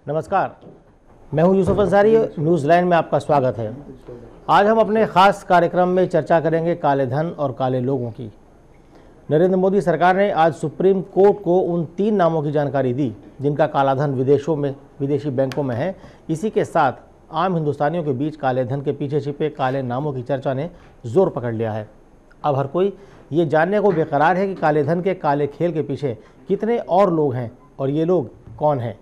नमस्कार, मैं हूं यूसुफ अंसारी। न्यूज़ लाइन में आपका स्वागत है। आज हम अपने खास कार्यक्रम में चर्चा करेंगे काले धन और काले लोगों की। नरेंद्र मोदी सरकार ने आज सुप्रीम कोर्ट को उन 3 नामों की जानकारी दी जिनका काला धन विदेशी बैंकों में है। इसी के साथ आम हिंदुस्तानियों के बीच काले धन के पीछे छिपे काले नामों की चर्चा ने जोर पकड़ लिया है। अब हर कोई ये जानने को बेकरार है कि काले धन के काले खेल के पीछे कितने और लोग हैं और ये लोग कौन हैं।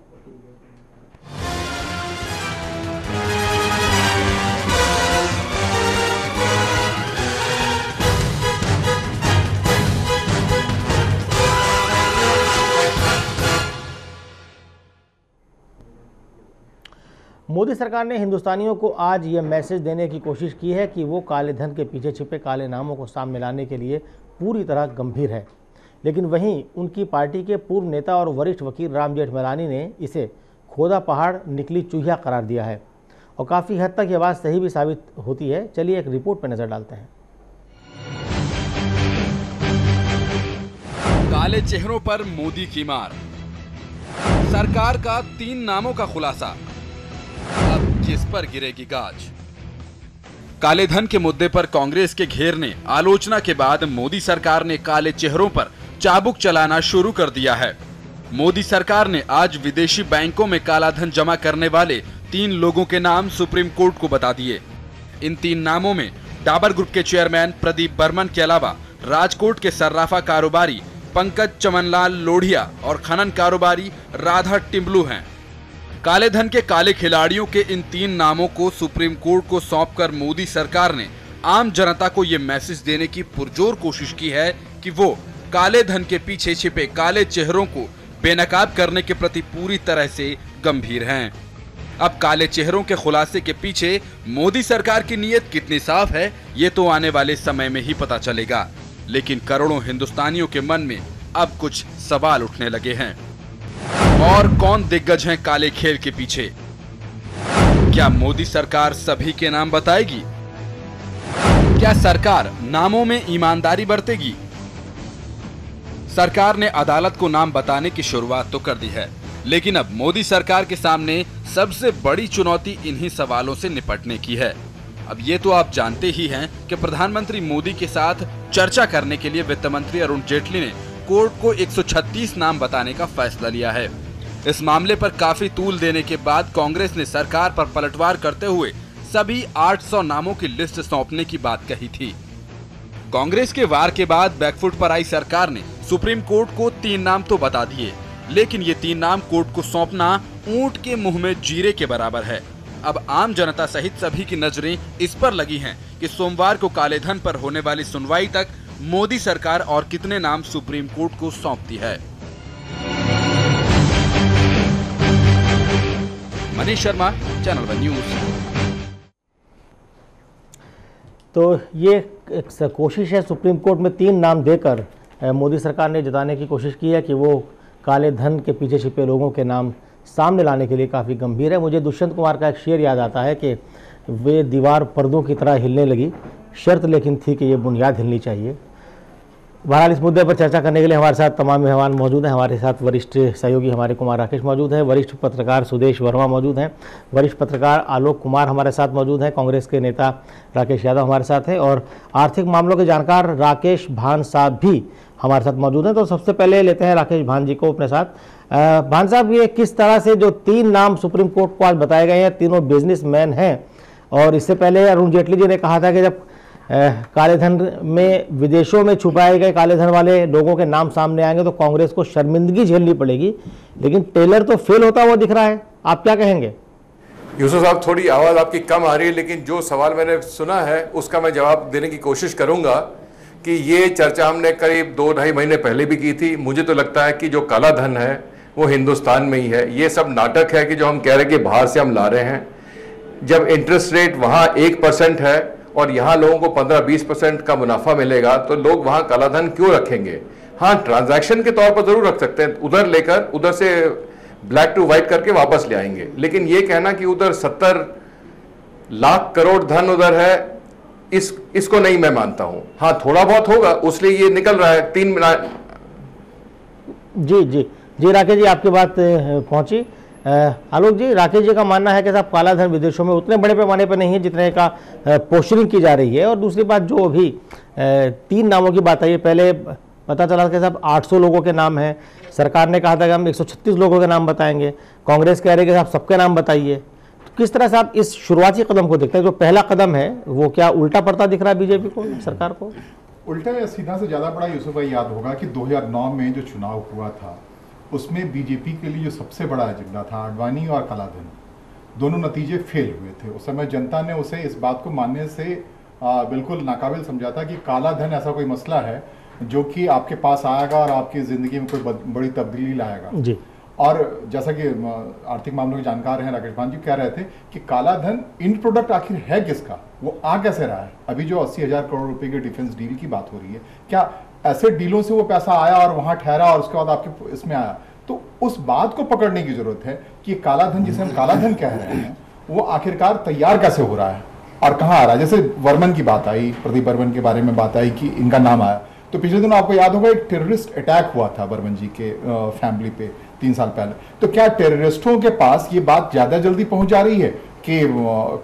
मोदी सरकार ने हिंदुस्तानियों को आज ये मैसेज देने की कोशिश की है कि वो काले धन के पीछे छिपे काले नामों को सामने लाने के लिए पूरी तरह गंभीर है। लेकिन वहीं उनकी पार्टी के पूर्व नेता और वरिष्ठ वकील राम जेठमलानी ने इसे खोदा पहाड़ निकली चूहिया करार दिया है और काफ़ी हद तक ये बात सही भी साबित होती है। चलिए एक रिपोर्ट पर नज़र डालते हैं। काले चेहरों पर मोदी की मार, सरकार का 3 नामों का खुलासा, अब किस पर गिरेगी गाज। काले धन के मुद्दे पर कांग्रेस के घेरने आलोचना के बाद मोदी सरकार ने काले चेहरों पर चाबुक चलाना शुरू कर दिया है। मोदी सरकार ने आज विदेशी बैंकों में काला धन जमा करने वाले 3 लोगों के नाम सुप्रीम कोर्ट को बता दिए। इन 3 नामों में डाबर ग्रुप के चेयरमैन प्रदीप बर्मन के अलावा राजकोट के सर्राफा कारोबारी पंकज चमनलाल लोढ़िया और खनन कारोबारी राधा टिम्बलू हैं। काले धन के काले खिलाड़ियों के इन 3 नामों को सुप्रीम कोर्ट को सौंपकर मोदी सरकार ने आम जनता को ये मैसेज देने की पुरजोर कोशिश की है कि वो काले धन के पीछे छिपे काले चेहरों को बेनकाब करने के प्रति पूरी तरह से गंभीर हैं। अब काले चेहरों के खुलासे के पीछे मोदी सरकार की नीयत कितनी साफ है, ये तो आने वाले समय में ही पता चलेगा। लेकिन करोड़ों हिंदुस्तानियों के मन में अब कुछ सवाल उठने लगे हैं। और कौन दिग्गज हैं काले खेल के पीछे? क्या मोदी सरकार सभी के नाम बताएगी? क्या सरकार नामों में ईमानदारी बरतेगी? सरकार ने अदालत को नाम बताने की शुरुआत तो कर दी है, लेकिन अब मोदी सरकार के सामने सबसे बड़ी चुनौती इन्हीं सवालों से निपटने की है। अब ये तो आप जानते ही हैं कि प्रधानमंत्री मोदी के साथ चर्चा करने के लिए वित्त मंत्री अरुण जेटली ने कोर्ट को 136 नाम बताने का फैसला लिया है। इस मामले पर काफी तूल देने के बाद कांग्रेस ने सरकार पर पलटवार करते हुए सभी 800 नामों की लिस्ट सौंपने की बात कही थी। कांग्रेस के वार के बाद बैकफुट पर आई सरकार ने सुप्रीम कोर्ट को 3 नाम तो बता दिए, लेकिन ये 3 नाम कोर्ट को सौंपना ऊंट के मुंह में जीरे के बराबर है। अब आम जनता सहित सभी की नजरें इस पर लगी हैं कि सोमवार को काले धन पर होने वाली सुनवाई तक मोदी सरकार और कितने नाम सुप्रीम कोर्ट को सौंपती है। Manish Sharma, channel one news. तो ये एक कोशिश है सुप्रीम कोर्ट में 3 नाम देकर मोदी सरकार ने जताने की कोशिश की है कि वो काले धन के पीछे छिपे लोगों के नाम सामने लाने के लिए काफ़ी गंभीर है। मुझे दुष्यंत कुमार का एक शेर याद आता है कि वे दीवार पर्दों की तरह हिलने लगी, शर्त लेकिन थी कि ये बुनियाद हिलनी चाहिए। बहरहाल इस मुद्दे पर चर्चा करने के लिए हमारे साथ तमाम मेहमान मौजूद हैं। हमारे साथ वरिष्ठ सहयोगी हमारे कुमार राकेश मौजूद हैं, वरिष्ठ पत्रकार सुदेश वर्मा मौजूद हैं, वरिष्ठ पत्रकार आलोक कुमार हमारे साथ मौजूद हैं, कांग्रेस के नेता राकेश यादव हमारे साथ हैं और आर्थिक मामलों के जानकार राकेश भान साहब भी हमारे साथ मौजूद हैं। तो सबसे पहले लेते हैं राकेश भान जी को अपने साथ। भान साहब, ये किस तरह से जो 3 नाम सुप्रीम कोर्ट को आज बताए गए हैं, तीनों बिजनेसमैन हैं और इससे पहले अरुण जेटली जी ने कहा था कि जब काले धन में विदेशों में छुपाए गए काले धन वाले लोगों के नाम सामने आएंगे तो कांग्रेस को शर्मिंदगी झेलनी पड़ेगी, लेकिन टेलर तो फेल होता हुआ दिख रहा है। आप क्या कहेंगे? यूसुफ साहब, थोड़ी आवाज़ आपकी कम आ रही है, लेकिन जो सवाल मैंने सुना है उसका मैं जवाब देने की कोशिश करूंगा कि ये चर्चा हमने करीब 2-2.5 महीने पहले भी की थी। मुझे तो लगता है कि जो काला धन है वो हिंदुस्तान में ही है। ये सब नाटक है कि जो हम कह रहे हैं कि बाहर से हम ला रहे हैं। जब इंटरेस्ट रेट वहाँ 1% है और यहाँ लोगों को 15-20% का मुनाफा मिलेगा तो लोग वहाँ काला धन क्यों रखेंगे? हाँ, ट्रांजैक्शन के तौर पर जरूर रख सकते हैं, उधर लेकर उधर से ब्लैक टू व्हाइट करके वापस ले आएंगे। लेकिन ये कहना कि उधर 70 लाख करोड़ धन उधर है, इसको नहीं मैं मानता हूं। हाँ, थोड़ा बहुत होगा, उसलिए ये निकल रहा है 3 मिनट। जी राकेश जी, आपकी बात पहुंची। आलोक जी, राकेश जी का मानना है कि साहब काला धन विदेशों में उतने बड़े पैमाने पर नहीं है जितने का पोस्टरिंग की जा रही है। और दूसरी बात, जो अभी 3 नामों की बात आई है, पहले पता चला कि साहब 800 लोगों के नाम हैं, सरकार ने कहा था कि हम 136 लोगों के नाम बताएंगे, कांग्रेस कह रही है कि साहब सबके नाम बताइए। तो किस तरह से आप इस शुरुआती कदम को देखते हैं? जो पहला कदम है वो क्या उल्टा पड़ता दिख रहा है बीजेपी को, सरकार को? उल्टा या सीधा से ज़्यादा बड़ा यूसुफ भाई याद होगा कि 2009 में जो चुनाव हुआ था उसमें बीजेपी के लिए जो सबसे बड़ा एजेंडा था आडवाणी और कालाधन, दोनों नतीजे फेल हुए थे। उस समय जनता ने उसे इस बात को मानने से बिल्कुल नाकाबिल समझा था कि काला धन ऐसा कोई मसला है जो कि आपके पास आएगा और आपकी ज़िंदगी में कोई बड़ी तब्दीली लाएगा जी। और जैसा कि आर्थिक मामलों के जानकार हैं राकेश भान जी कह रहे थे कि काला धन इन प्रोडक्ट आखिर है किसका, वो आ कैसे रहा है। अभी जो 80,000 करोड़ रुपए के डिफेंस डील की बात हो रही है, क्या ऐसे डीलों से वो पैसा आया और वहां ठहरा और उसके बाद आपके इसमें आया? तो उस बात को पकड़ने की जरूरत है कि काला धन जिसे हम काला धन कह रहे हैं वो आखिरकार तैयार कैसे हो रहा है और कहाँ आ रहा है। जैसे वर्मन की बात आई, प्रदीप वर्मन के बारे में बात आई कि इनका नाम आया, तो पिछले दिनों आपको याद होगा एक टेररिस्ट अटैक हुआ था वर्मन जी के फैमिली पे 3 साल पहले। तो क्या टेररिस्टों के पास ये बात ज्यादा जल्दी पहुंच जा रही है कि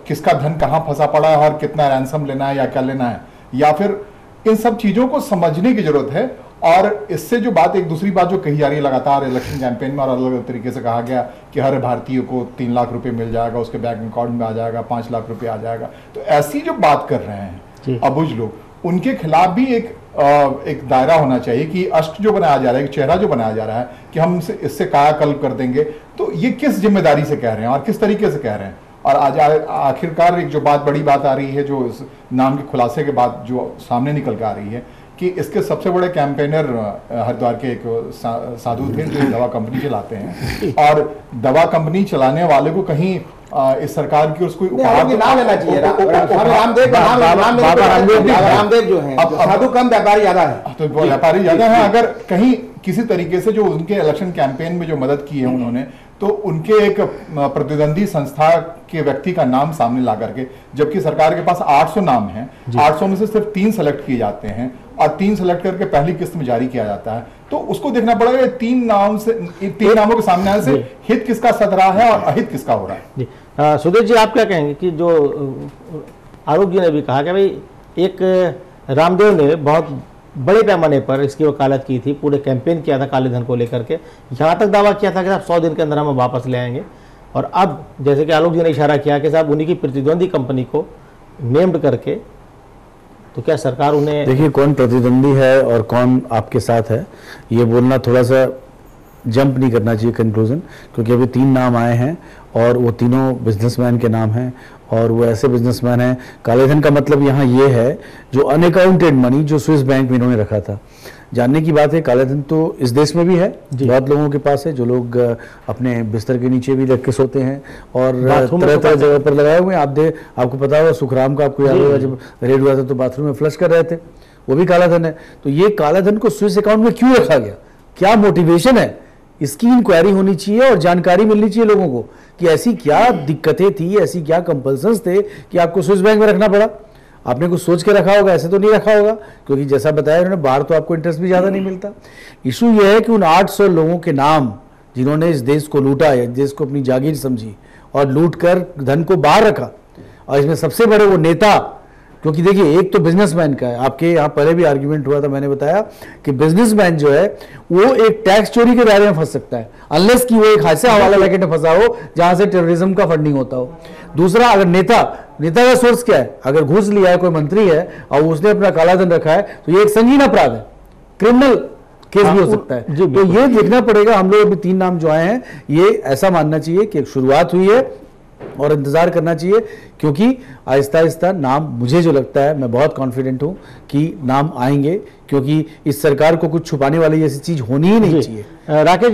किसका धन कहाँ फंसा पड़ा है और कितना रैंसम लेना है या क्या लेना है, या फिर इन सब चीजों को समझने की जरूरत है। और इससे जो बात, एक दूसरी बात जो कही जा रही है लगातार इलेक्शन कैंपेन में और अलग अलग तरीके से कहा गया कि हर भारतीय को 3 लाख रुपए मिल जाएगा, उसके बैंक अकाउंट में आ जाएगा, 5 लाख रुपए आ जाएगा। तो ऐसी जो बात कर रहे हैं अबुझ लोग, उनके खिलाफ भी एक दायरा होना चाहिए कि अष्ट जो बनाया जा रहा है, एक चेहरा जो बनाया जा रहा है कि हम इससे कायाकल्प कर देंगे, तो ये किस जिम्मेदारी से कह रहे हैं और किस तरीके से कह रहे हैं। और आज आखिरकार एक जो बड़ी बात आ रही है, जो इस नाम के खुलासे के बाद जो सामने निकल के आ रही है कि इसके सबसे बड़े कैंपेनर हरिद्वार के एक साधु थे जो दवा कंपनी चलाते हैं, और दवा कंपनी चलाने वाले को कहीं इस सरकार की उसको नाम लेना चाहिए। रामदेव जो है, साधु कम, व्यापारी ज्यादा है। तो व्यापारी ज्यादा है। अगर कहीं किसी तरीके से जो उनके इलेक्शन कैंपेन में जो मदद की है उन्होंने, तो उनके एक प्रतिद्वंदी संस्था के व्यक्ति का नाम सामने ला करके, जबकि सरकार के पास 800 नाम हैं, 800 में से सिर्फ 3 सेलेक्ट किए जाते हैं और 3 सेलेक्ट करके पहली किस्त में जारी किया जाता है, तो उसको देखना पड़ेगा 3 नामों के सामने आने से हित किसका सध रहा है और अहित किसका हो रहा है। जी सुदेश जी, आप क्या कहेंगे कि जो आलोक जी ने भी कहा कि भाई एक रामदेव ने बहुत बड़े पैमाने पर इसकी वकालत की थी, पूरे कैंपेन किया था काले धन को लेकर के, यहाँ तक दावा किया था कि साहब 100 दिन के अंदर हम वापस ले आएंगे, और अब जैसे कि आलोक जी ने इशारा किया कि साहब उन्हीं की प्रतिद्वंदी कंपनी को नेम्ड करके, तो क्या सरकार उन्हें, देखिए कौन प्रतिद्वंदी है और कौन आपके साथ है ये बोलना थोड़ा सा जंप नहीं करना चाहिए कंक्लूजन, क्योंकि अभी 3 नाम आए हैं और वो तीनों बिजनेसमैन के नाम हैं और वो ऐसे बिजनेसमैन हैं। काले धन का मतलब यहाँ ये है जो अनअकाउंटेड मनी जो स्विस बैंक में इन्होंने रखा था। जानने की बात है, काला धन तो इस देश में भी है, बहुत लोगों के पास है, जो लोग अपने बिस्तर के नीचे भी रख के सोते हैं और तरह तरह जगह पर लगाए हुए हैं। आपको पता होगा सुखराम का, आपको याद होगा जब रेड हुआ था तो बाथरूम में फ्लश कर रहे थे, वो भी काला धन है। तो ये काला धन को स्विस अकाउंट में क्यों रखा गया, क्या मोटिवेशन है, इसकी इंक्वायरी होनी चाहिए और जानकारी मिलनी चाहिए लोगों को कि ऐसी क्या दिक्कतें थी, ऐसी क्या कंपल्सन्स थे कि आपको स्विस बैंक में रखना पड़ा। आपने कुछ सोच के रखा होगा, ऐसे तो नहीं रखा होगा, क्योंकि जैसा बताया उन्होंने बाहर तो आपको इंटरेस्ट भी ज़्यादा नहीं मिलता। इशू ये है कि उन 800 लोगों के नाम जिन्होंने इस देश को लूटा है, देश को अपनी जागीर समझी और लूट कर धन को बाहर रखा, और इसमें सबसे बड़े वो नेता, क्योंकि देखिए एक तो बिजनेसमैन का है, आपके यहाँ पहले भी आर्ग्यूमेंट हुआ था, मैंने बताया कि बिजनेसमैन जो है वो एक टैक्स चोरी के दायरे में फंस सकता है अनलेस कि वो एक ऐसे हवाला रैकेट में फंसा हो जहां से टेररिज्म का फंडिंग होता हो। दूसरा, अगर नेता का सोर्स क्या है, अगर घूस लिया है, कोई मंत्री है और उसने अपना काला धन रखा है, तो ये एक संगीन अपराध है, क्रिमिनल केस भी हो सकता है। तो ये देखना पड़ेगा। हम लोग अभी 3 नाम जो आए हैं, ये ऐसा मानना चाहिए कि एक शुरुआत हुई है और इंतजार करना चाहिए, क्योंकि आहिस्ता आहिस्ता नाम, मुझे जो लगता है, मैं बहुत कॉन्फिडेंट हूं कि नाम आएंगे, क्योंकि इस सरकार को कुछ छुपाने वाली ऐसी चीज होनी ही नहीं चाहिए। राकेश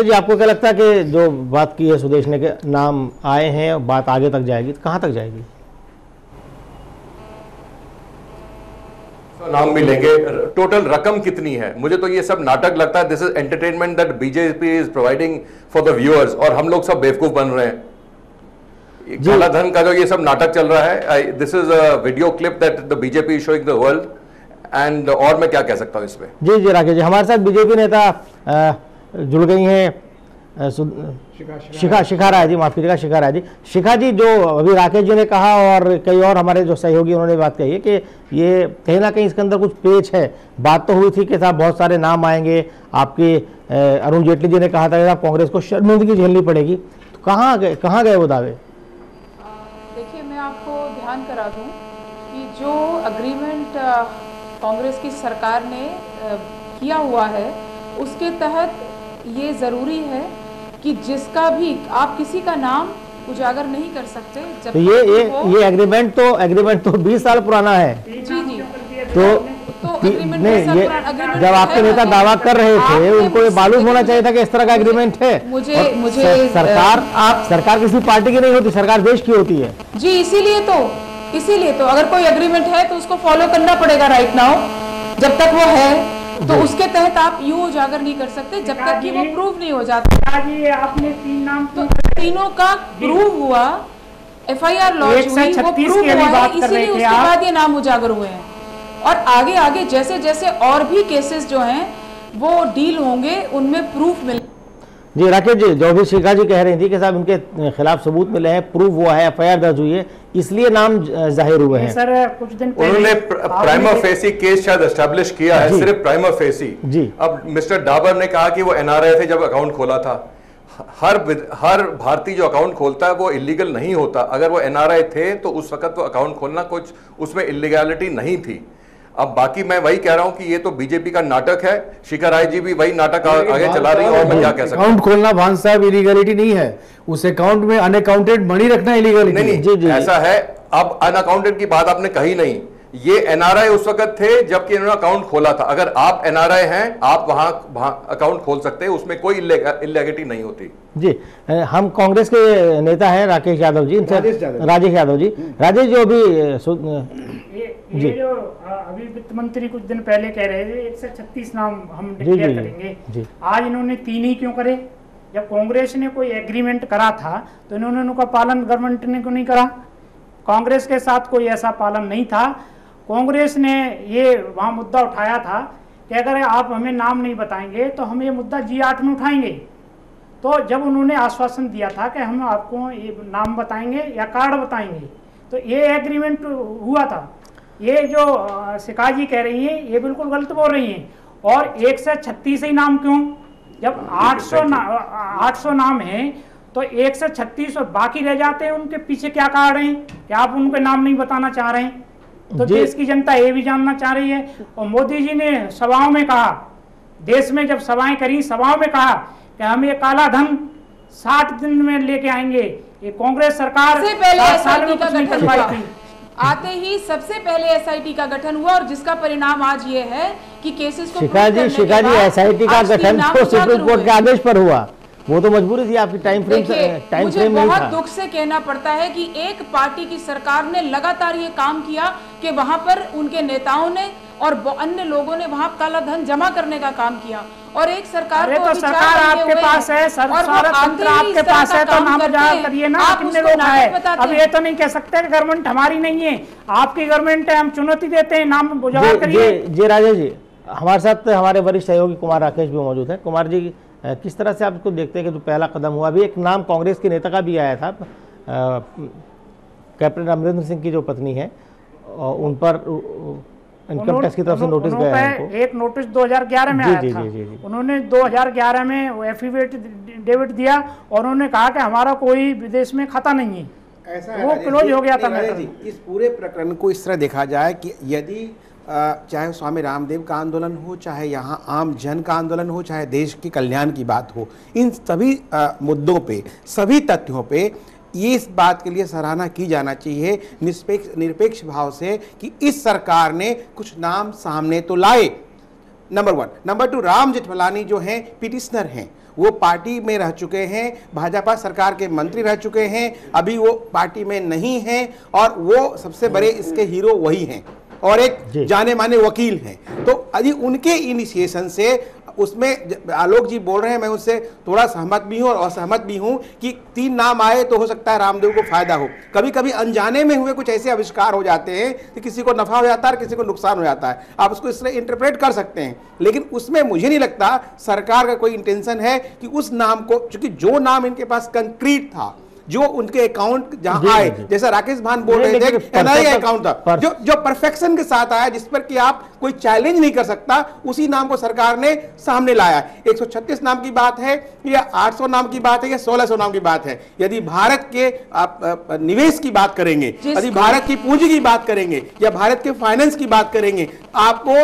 जी, आपको क्या लगता है कि जो बात की है सुदेश ने, के नाम आए हैं और बात आगे तक जाएगी, तो कहां तक जाएगी? नाम मिलेंगे, टोटल रकम कितनी है? मुझे तो ये सब नाटक लगता है। This is entertainment that BJP is providing for the viewers, और हम लोग सब बेवकूफ बन रहे हैं। काला धन का जो ये सब नाटक चल रहा है, this is a video clip that the BJP is showing the world, and और मैं क्या कह सकता हूं इसमें। जी राकेश जी, हमारे साथ बीजेपी नेता जुड़ गई हैं शिखा राय जी, माफ कीजिएगा, शिखा राय जी। शिखा जी, जो अभी राकेश जी ने कहा और कई और हमारे जो सहयोगी उन्होंने बात कही है कि ये कहीं ना कहीं इसके अंदर कुछ पेच है। बात तो हुई थी कि साहब बहुत सारे नाम आएंगे, आपके अरुण जेटली जी ने कहा था कि साहब कांग्रेस को शर्मिंदगी झेलनी पड़ेगी, तो कहाँ गए वो दावे? देखिए, मैं आपको ध्यान करा दूं कि जो अग्रीमेंट कांग्रेस की सरकार ने किया हुआ है, उसके तहत ये ज़रूरी है कि जिसका भी आप किसी का नाम उजागर नहीं कर सकते जब तो ये एग्रीमेंट तो 20 साल पुराना है। जी तो नहीं, ये जब आपके नेता दावा कर रहे थे उनको ये मालूम होना चाहिए था कि इस तरह का एग्रीमेंट है। मुझे सरकार किसी पार्टी की नहीं होती, सरकार देश की होती है जी। इसीलिए तो अगर कोई एग्रीमेंट है तो उसको फॉलो करना पड़ेगा राइट नाउ। जब तक वो है तो उसके तहत आप यूं उजागर नहीं कर सकते जब तक कि वो प्रूव नहीं हो जाता। आपने 3 नाम तो तीनों का प्रूव हुआ, FIR लॉन्च हुई, वो प्रूव हुआ है, इसीलिए उसके बाद ये नाम उजागर हुए हैं। और आगे जैसे जैसे और भी केसेस जो हैं वो डील होंगे, उनमें प्रूफ मिल। जी राकेश जी, जो भी शिखा जी कह रही थी कि साहब इनके खिलाफ सबूत मिले हैं, प्रूफ हुआ है, FIR दर्ज हुई है, इसलिए नाम जाहिर हुए हैं। सर कुछ दिन पहले उन्होंने प्राइमा फेसी केस शायद एस्टैब्लिश किया है, सिर्फ प्राइमा फेसी जी। अब मिस्टर डाबर ने कहा कि वो NRI थे जब अकाउंट खोला था। हर भारतीय जो अकाउंट खोलता है वो इलीगल नहीं होता। अगर वो NRI थे तो उस वक्त वो अकाउंट खोलना कुछ उसमें इलीगैलिटी नहीं थी। अब बाकी मैं वही कह रहा हूं कि ये तो बीजेपी का नाटक है। शिखा राय जी भी वही नाटक आगे चला रही है और मैं क्या कह सकता हूं। अकाउंट खोलना भान साहब इलीगलिटी नहीं है, उस अकाउंट में अनअकाउंटेड मनी रखना इलीगलिटी नहीं, जी, ऐसा है। अब अनअकाउंटेड की बात आपने कही नहीं, ये NRI उस वक्त थे जबकि इन्होंने अकाउंट खोला था। अगर आप NRI हैं, आप वहां अकाउंट खोल सकते हैं, उसमें कोई इलीगलिटी नहीं होती। जी, हम कांग्रेस के नेता हैं राकेश यादव जी, राजेश यादव जी। राजेश जो अभी ये जो अभी वित्त मंत्री कुछ दिन पहले कह रहे थे 136 नाम हम डिक्लेयर करेंगे, आज इन्होंने 3 ही क्यों करे? जब कांग्रेस ने कोई एग्रीमेंट करा था तो इन्होंने उनका पालन गवर्नमेंट ने क्यों नहीं करा? कांग्रेस के साथ कोई ऐसा पालन नहीं था। कांग्रेस ने ये वहाँ मुद्दा उठाया था कि अगर आप हमें नाम नहीं बताएंगे तो हम ये मुद्दा G8 में उठाएंगे। तो जब उन्होंने आश्वासन दिया था कि हम आपको ये नाम बताएंगे या कार्ड बताएंगे, तो ये एग्रीमेंट हुआ था। ये जो शिखा जी कह रही है ये बिल्कुल गलत बोल रही हैं। और 136 ही नाम क्यों? जब 800 नाम हैं तो 136 और बाकी रह जाते हैं, उनके पीछे क्या कारण है? क्या आप उनके नाम नहीं बताना चाह रहे हैं? तो देश की जनता ये भी जानना चाह रही है। और मोदी जी ने सभाओं में कहा, देश में जब सभाएं करी, सभाओं में कहा कि हम ये काला धन 60 दिन में लेके आएंगे। ये कांग्रेस सरकार से पहले 7 साल में कुछ नहीं कर पाई थी। आते ही सबसे पहले SIT का गठन हुआ और जिसका परिणाम आज ये है कि केसेस को शिखा जी SIT का गठन तो सुप्रीम कोर्ट के आदेश पर हुआ, वो तो मजबूरी थी आपकी, टाइम फ्रेम नहीं था। बहुत दुख से कहना पड़ता है कि एक पार्टी की सरकार ने लगातार ये काम किया कि वहां पर उनके नेताओं ने और अन्य लोगों ने वहां काला धन जमा करने का काम किया। और एक सरकार तो सरकार आपके पास है, सारा तंत्र आपके पास है, तो नाम उजागर करिए ना। कितने लोग आए? अब ये तो नहीं कह सकते कि गवर्नमेंट हमारी नहीं है, आपकी गवर्नमेंट है, हम चुनौती देते हैं, नाम उजागर करिए। जी राजेश जी, हमारे साथ हमारे वरिष्ठ सहयोगी कुमार राकेश भी मौजूद है। कुमार जी, किस तरह से आप इसको देखते हैं कि जो पहला कदम हुआ, अभी एक नाम कांग्रेस के नेता का भी आया था, कैप्टन अमरिंदर सिंह की जो पत्नी है, उन पर इनकम टैक्स की तरफ से नोटिस गया है। एक नोटिस 2011 में आया था। उन्होंने 2011 में एफिडेविट दिया और उन्होंने कहा कि हमारा कोई विदेश में खाता नहीं है, ऐसा वो क्लोज हो गया था। इस पूरे प्रकरण को इस तरह देखा जाए कि यदि चाहे स्वामी रामदेव का आंदोलन हो, चाहे यहाँ आम जन का आंदोलन हो, चाहे देश के कल्याण की बात हो, इन सभी मुद्दों पे, सभी तथ्यों पे ये इस बात के लिए सराहना की जाना चाहिए निरपेक्ष भाव से कि इस सरकार ने कुछ नाम सामने तो लाए, नंबर 1। नंबर 2, राम जेठमलानी जो हैं पिटिशनर हैं, वो पार्टी में रह चुके हैं, भाजपा सरकार के मंत्री रह चुके हैं, अभी वो पार्टी में नहीं हैं और वो सबसे बड़े इसके हीरो वही हैं और एक जाने माने वकील हैं। तो यदि उनके इनिशिएशन से उसमें आलोक जी बोल रहे हैं, मैं उससे थोड़ा सहमत भी हूं और असहमत भी हूं कि 3 नाम आए तो हो सकता है रामदेव को फायदा हो। कभी कभी अनजाने में हुए कुछ ऐसे आविष्कार हो जाते हैं कि किसी को नफा हो जाता है और किसी को नुकसान हो जाता है, आप उसको इस तरह इंटरप्रेट कर सकते हैं। लेकिन उसमें मुझे नहीं लगता सरकार का कोई इंटेंशन है कि उस नाम को, क्योंकि जो नाम इनके पास कंक्रीट था, जो उनके अकाउंट जहां आए, जैसा राकेश भान बोल रहे थे एनआई अकाउंट था, जो परफेक्शन के साथ आया, जिस पर कि आप कोई चैलेंज नहीं कर सकता, उसी नाम को सरकार ने सामने लाया। 136 नाम की बात है या 800 नाम की बात है या 1600 नाम की बात है, यदि भारत के आप निवेश की बात करेंगे, यदि भारत की पूंजी की बात करेंगे या भारत के फाइनेंस की बात करेंगे, आपको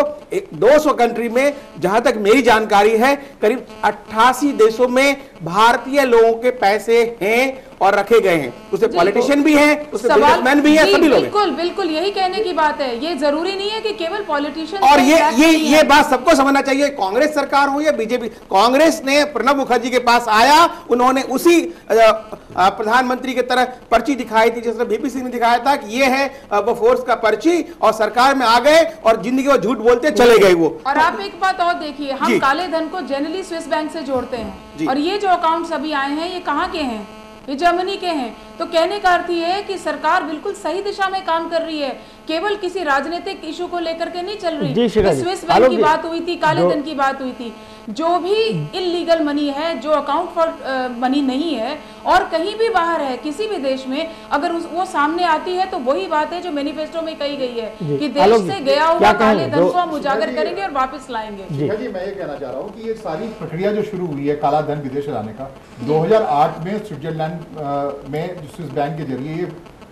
200 कंट्री में, जहां तक मेरी जानकारी है, करीब 88 देशों में भारतीय लोगों के पैसे हैं और रखे गए हैं। उसमें पॉलिटिशियन भी हैं, उसमें बिजनेसमैन भी हैं, सभी लोग। बिल्कुल बिल्कुल यही कहने की बात है। ये जरूरी नहीं है कि केवल पॉलिटिशियन, और ये बात सबको समझना चाहिए, कांग्रेस सरकार हो या बीजेपी। कांग्रेस ने प्रणब मुखर्जी के पास आया, उन्होंने उसी प्रधानमंत्री की तरह पर्ची दिखाई थी जिस तरह बीपी सिंह ने दिखाया था कि ये है वो फोर्स का पर्ची, और सरकार में आ गए और जिंदगी को झूठ बोलते चले गए वो। और आप एक बात और देखिए, हम काले धन को जनरली स्विस बैंक से जोड़ते हैं, और ये जो अकाउंट्स अभी आए हैं ये कहाँ के हैं? ये जर्मनी के हैं। तो कहने का अर्थ ये है कि सरकार बिल्कुल सही दिशा में काम कर रही है, केवल किसी राजनीतिक इशू को लेकर के नहीं चल रही। स्विस बैंक की बात हुई थी, काले धन की बात हुई थी, जो भी इलीगल मनी है, जो अकाउंट फॉर मनी नहीं है और कहीं भी बाहर है किसी भी देश में, अगर वो सामने आती है तो वही बात है जो मैनिफेस्टो में कही गई है कि देश से गया हुआ काले धन को हम उजागर करेंगे और वापस लाएंगे। जी मैं ये कहना चाह रहा हूँ कि ये सारी प्रक्रिया जो शुरू हुई है काला धन विदेश लाने का, 2008 में स्विट्जरलैंड में स्विस बैंक के जरिए ये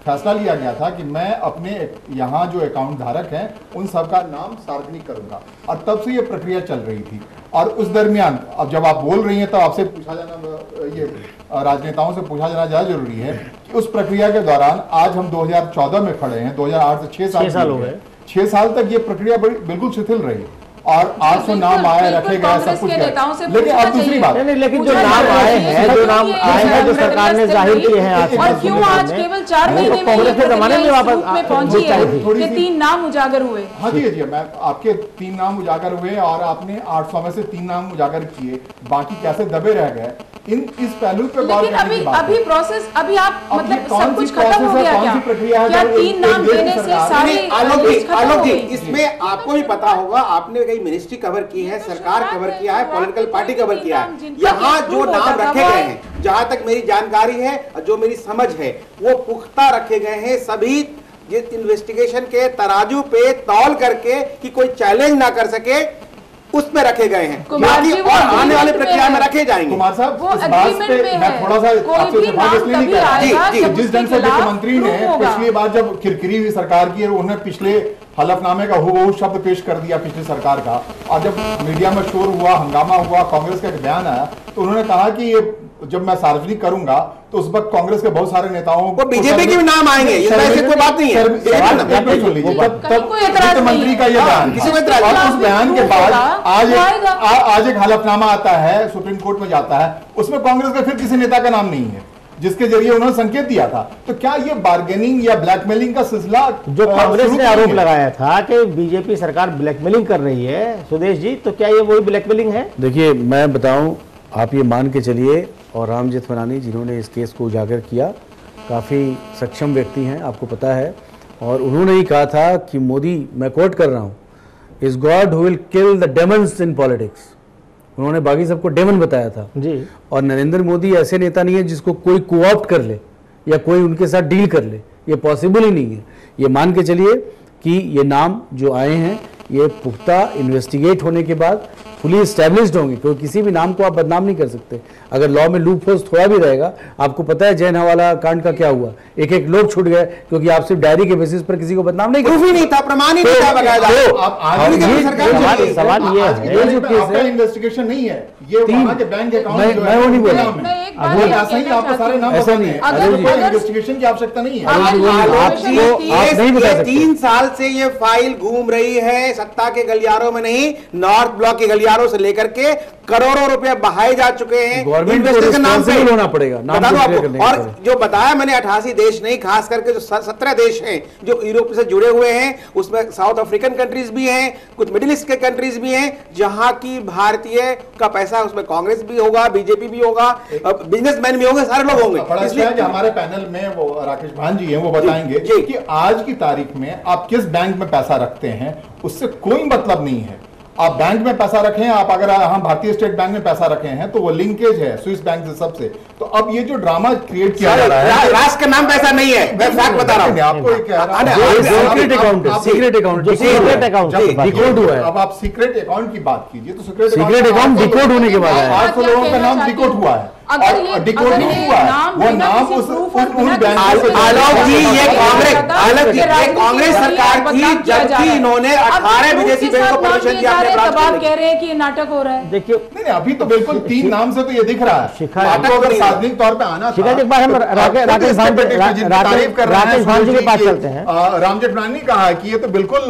फैसला लिया गया था कि मैं अपने यहाँ जो अकाउंट धारक हैं उन सबका नाम सार्वजनिक करूंगा, और तब से ये प्रक्रिया चल रही थी। और उस दरमियान अब जब आप बोल रही हैं तो आपसे पूछा जाना, ये राजनेताओं से पूछा जाना ज़्यादा जरूरी है कि उस प्रक्रिया के दौरान आज हम 2014 में खड़े हैं, 2008 से 6 साल हो गए, 6 साल तक ये प्रक्रिया बिल्कुल शिथिल रही और 800 नाम आए, रखे गए, सब कुछ किया। लेकिन अब दूसरी बात, लेकिन जो नाम आए हैं, जो सरकार ने जाहिर किए हैं, और क्यों आज केवल 4 महीने में कांग्रेस के जमाने में वापस पहुंची है कि 3 नाम उजागर हुए। हाँ जी जी, मैं आपके 3 नाम उजागर हुए और आपने 800 में से 3 नाम उजागर किए, बाकी कैसे दबे रह गए, इस पहलू पे बात करने की बात है। अभी प्रोसेस, अभी आप मतलब सब कुछ खत्म हो गया क्या 3 नाम देने से सारे? आलोक जी, इसमें आपको भी पता होगा, आपने कई मिनिस्ट्री कवर की है, सरकार कवर किया है, पॉलिटिकल पार्टी कवर किया है, यहाँ जो नाम रखे गए हैं, जहां तक मेरी जानकारी है, जो मेरी समझ है, वो पुख्ता रखे गए हैं, सभी इन्वेस्टिगेशन के तराजू पे तौल करके कि कोई चैलेंज ना कर सके उसमें रखे गए हैं, और आने वाले प्रक्रिया में रखे जाएंगे। कुमार साहब, इस बात पे मैं थोड़ा सा आपसे इत्तेफाक इसलिए नहीं कर रहा, जिस ढंग से वित्त मंत्री ने पिछली बार जब किरकिरी हुई सरकार की, उन्होंने पिछले हलफनामे का हूबहू शब्द पेश कर दिया पिछली सरकार का, और जब मीडिया में शोर हुआ, हंगामा हुआ, कांग्रेस का एक बयान आया, तो उन्होंने कहा कि ये जब मैं सार्वजनिक करूंगा तो उस वक्त कांग्रेस के बहुत सारे नेताओं को, बीजेपी के भी नाम आएंगे, इसमें कोई बात नहीं है। मंत्री का ये बयान, उस बयान के बाद आज एक हलफनामा आता है, सुप्रीम कोर्ट में जाता है, उसमें कांग्रेस का फिर किसी नेता का नाम नहीं है जिसके जरिए उन्होंने संकेत दिया था। तो क्या ये बार्गेनिंग या ब्लैकमेलिंग का सिलसिला जो कांग्रेस ने आरोप लगाया था कि बीजेपी सरकार ब्लैकमेलिंग कर रही है, सुदेश जी, तो क्या ये वही ब्लैकमेलिंग है? देखिए, मैं बताऊं, आप ये मान के चलिए, और राम जेठमलानी जिन्होंने इस केस को उजागर किया, काफ़ी सक्षम व्यक्ति हैं, आपको पता है, और उन्होंने ही कहा था कि मोदी, मैं कोट कर रहा हूँ, is God who will kill the Demons in politics. उन्होंने बाकी सबको डेमन बताया था जी। और नरेंद्र मोदी ऐसे नेता नहीं है जिसको कोई कोऑप्ट कर ले या कोई उनके साथ डील कर ले, ये पॉसिबल ही नहीं है। ये मान के चलिए कि ये नाम जो आए हैं ये पुख्ता इन्वेस्टिगेट होने के बाद फुली एस्टैब्लिश्ड होंगे, क्योंकि किसी भी नाम को आप बदनाम नहीं कर सकते। अगर लॉ में लूप होल्स थोड़ा भी रहेगा, आपको पता है जैन हवाला कांड का क्या हुआ, एक एक लोग छूट गए क्योंकि आप सिर्फ डायरी के बेसिस पर किसी को बदनाम नहीं कर, नहीं था, प्रमाण ही नहीं था। सवाल ये है, इन्वेस्टिगेशन नहीं है, ये वहाँ के बैंक अकाउंट मैं वो नहीं बोल रहा, ऐसा ही आपको सारे नाम ऐसा नहीं है, इन्वेस्टिगेशन की आवश्यकता नहीं है। आप नहीं बता सकते। 3 साल से ये फाइल घूम रही है, सत्ता के गलियारों में नहीं, नॉर्थ ब्लॉक के गलियारों से लेकर के करोड़ों रुपए बहाए जा चुके हैं गवर्नमेंट को नाम पे होना पड़ेगा, बता दो आपको। और जो बताया मैंने 88 देश नहीं, खास करके जो 17 देश हैं जो यूरोप से जुड़े हुए हैं, उसमें साउथ अफ्रीकन कंट्रीज भी हैं, कुछ मिडिल ईस्ट के कंट्रीज भी हैं, जहां की भारतीय का पैसा, उसमें कांग्रेस भी होगा, बीजेपी भी होगा, बिजनेसमैन भी होंगे, सारे लोग होंगे। इसलिए हमारे पैनल में वो राकेश भान जी हैं, वो बताएंगे कि आज की तारीख में आप किस बैंक में पैसा रखते हैं उससे कोई मतलब नहीं है। आप बैंक में पैसा रखें, आप अगर हम भारतीय स्टेट बैंक में पैसा रखे हैं तो वो लिंकेज है स्विस बैंक से सबसे। तो अब ये जो ड्रामा क्रिएट किया जा रहा है, राष्ट्र का नाम पैसा नहीं है, मैं फैक्ट बता रहा हूं आपको। एक secret account, secret account, secret account decode हुआ है। अब आप सीक्रेट अकाउंट की बात कीजिए तो सीक्रेट अकाउंट डिकोड होने के बाद 800 लोगों का नाम डिकोड हुआ है, डिकोड नहीं हुआ है वो नाम उस आलोक जी, ये कांग्रेस सरकार थी जबकि इन्होंने 18 विदेशी बैंकों को परमिशन दिया। आप कह रहे हैं कि ये नाटक हो रहा है। देखिए नहीं, अभी तो बिल्कुल 3 नाम से तो ये दिख रहा है। आपको अगर सार्वजनिक तौर पे आना था, एक बार हम राकेश भान जी के पास चलते हैं। राम जेठमलानी ने कहा है कि ये तो बिल्कुल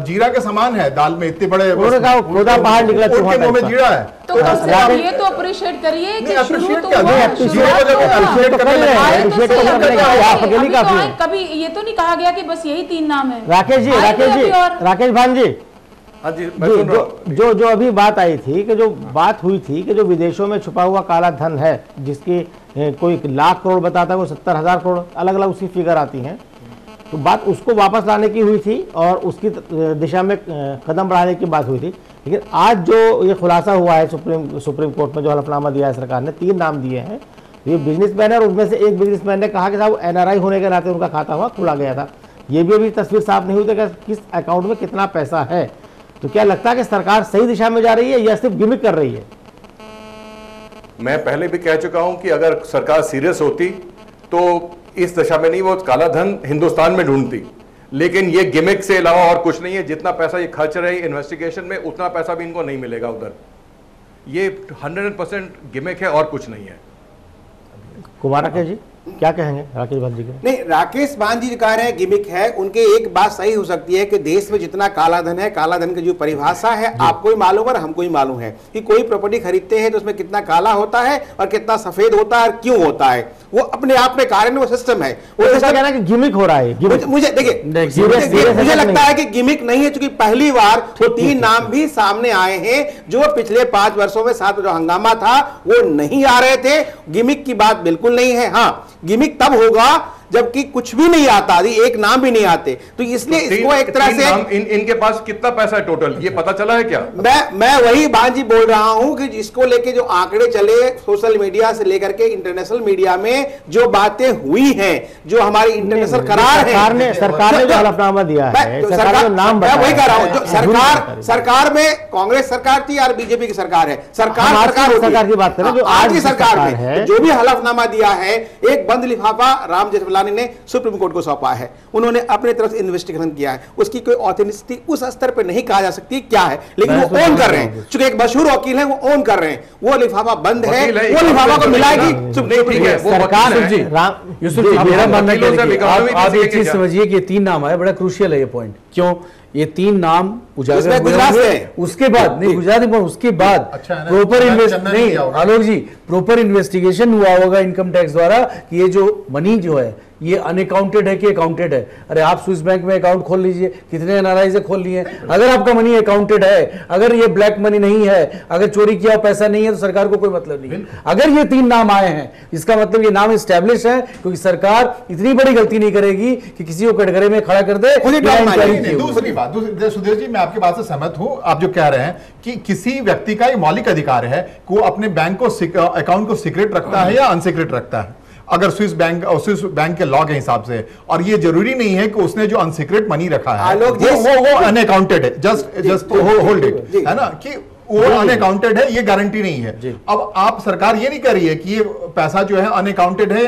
जीरा के समान है, दाल में इतने बड़े खुदा बाहर निकला मुंह में जीरा है। तो ये तो अप्रिशिएट करिए कि शुरू तो कभी ये तो नहीं कहा गया कि बस यही 3 नाम है। राकेश भान जी, जो अभी बात आई थी कि जो बात हुई थी कि जो विदेशों में छुपा हुआ काला धन है, जिसकी कोई लाख करोड़ बताता है, कोई 70,000 करोड़, अलग अलग उसकी फिगर आती हैं, तो बात उसको वापस लाने की हुई थी और उसकी दिशा में कदम बढ़ाने की बात हुई थी। लेकिन आज जो ये खुलासा हुआ है सुप्रीम कोर्ट में, जो हलफनामा दिया है सरकार ने, 3 नाम दिए हैं। ये बिजनेसमैन है और उसमें से एक बिजनेसमैन ने कहा कि साहब NRI होने के नाते उनका खाता हुआ खुला गया था। ये भी अभी तस्वीर साफ नहीं हुई थी कि किस अकाउंट में कितना पैसा है। तो क्या लगता है कि सरकार सही दिशा में जा रही है या सिर्फ गिमिक कर रही है? मैं पहले भी कह चुका हूं कि अगर सरकार सीरियस होती तो इस दशा में नहीं, वो काला धन हिंदुस्तान में ढूंढती। लेकिन ये गिमिक से अलावा और कुछ नहीं है। जितना पैसा ये खर्च रहे इन्वेस्टिगेशन में, उतना पैसा भी इनको नहीं मिलेगा उधर। ये 100% गिमिक है और कुछ नहीं है। कुमार राकेश जी क्या कहेंगे राकेश भान जी के? नहीं, राकेश भान जी कह रहे हैं गिमिक है, उनके एक बात सही हो सकती है कि देश में जितना काला धन है, काला धन की जो परिभाषा है आपको ही मालूम है और हमको ही मालूम है कि कोई प्रॉपर्टी खरीदते हैं तो उसमें कितना काला होता है और कितना सफेद होता है और क्यों होता है, वो अपने आप में कारण, वो सिस्टम है। वो सिस्टम कहना कि गिमिक हो रहा है। मुझे देखिए, मुझे लगता है कि गिमिक नहीं है, क्योंकि पहली बार वो 3 नाम भी सामने आए हैं जो पिछले 5 वर्षों में साथ जो हंगामा था वो नहीं आ रहे थे। गिमिक की बात बिल्कुल नहीं है। हाँ, गिमिक तब होगा जबकि कुछ भी नहीं आता, एक नाम भी नहीं आते। तो इसलिए इसको एक तरह से इनके पास कितना पैसा है टोटल, ये पता चला है क्या? मैं वही भान जी बोल रहा हूं कि इसको लेके जो आंकड़े चले सोशल मीडिया से लेकर के इंटरनेशनल मीडिया में, जो बातें हुई हैं, जो हमारी इंटरनेशनल करार है, सरकार ने जो हलफनामा दिया है, सरकार का नाम मैं वही कह रहा हूं, जो सरकार में कांग्रेस सरकार थी और बीजेपी की सरकार है, सरकार की बात करें जो आज की सरकार में जो भी हलफनामा दिया है, एक बंद लिफाफा राम जेठमलानी ने सुप्रीम कोर्ट को सौंपा है। उन्होंने अपने तरफ से इन्वेस्टिगेशन किया है, उसकी कोई ऑथेंटिसिटी उस स्तर पर नहीं कहा जा सकती क्या है, लेकिन वो ओन कर रहे हैं। चूंकि एक मशहूर वकील है, वो ओन कर रहे हैं। वो लिफाफा बंद है, वो लिफाफा को मिलाएगी ठीक है। सरकार मेरा मानना है, आप एक चीज समझिए कि 3 नाम आए, बड़ा क्रूशियल है ये पॉइंट। क्यों ये 3 नाम उजागर हुए, उसके बाद नहीं गुजरात में, उसके बाद प्रॉपर नहीं आलोक जी, प्रॉपर इन्वेस्टिगेशन हुआ होगा इनकम टैक्स द्वारा कि ये जो मनी जो है ये अनअकाउंटेड है कि अकाउंटेड है। अरे आप स्विस बैंक में अकाउंट खोल लीजिए, कितने एनआरआई से खोल लिए। अगर आपका मनी अकाउंटेड है, अगर ये ब्लैक मनी नहीं है, अगर चोरी किया पैसा नहीं है, तो सरकार को कोई मतलब नहीं है। अगर ये 3 नाम आए हैं, इसका मतलब ये नाम एस्टैब्लिश है, क्योंकि सरकार इतनी बड़ी गलती नहीं करेगी कि किसी को कटघरे में खड़ा कर दे। दूसरी बात, सुधीर जी, मैं आपकी बात से सहमत हूं। आप जो कह रहे हैं कि किसी व्यक्ति का मौलिक अधिकार है कि वो अपने बैंक को अकाउंट को सीक्रेट रखता है या अनसीक्रेट रखता है, अगर स्विस बैंक के लॉ के हिसाब से। और ये जरूरी नहीं है कि उसने जो अनसीक्रेट मनी रखा है वो अनअकाउंटेड है, जस्ट होल्ड इट, है ना, कि वो अनअकाउंटेड है, ये गारंटी नहीं है। अब आप सरकार ये नहीं कर रही है कि ये पैसा जो है अनअकाउंटेड है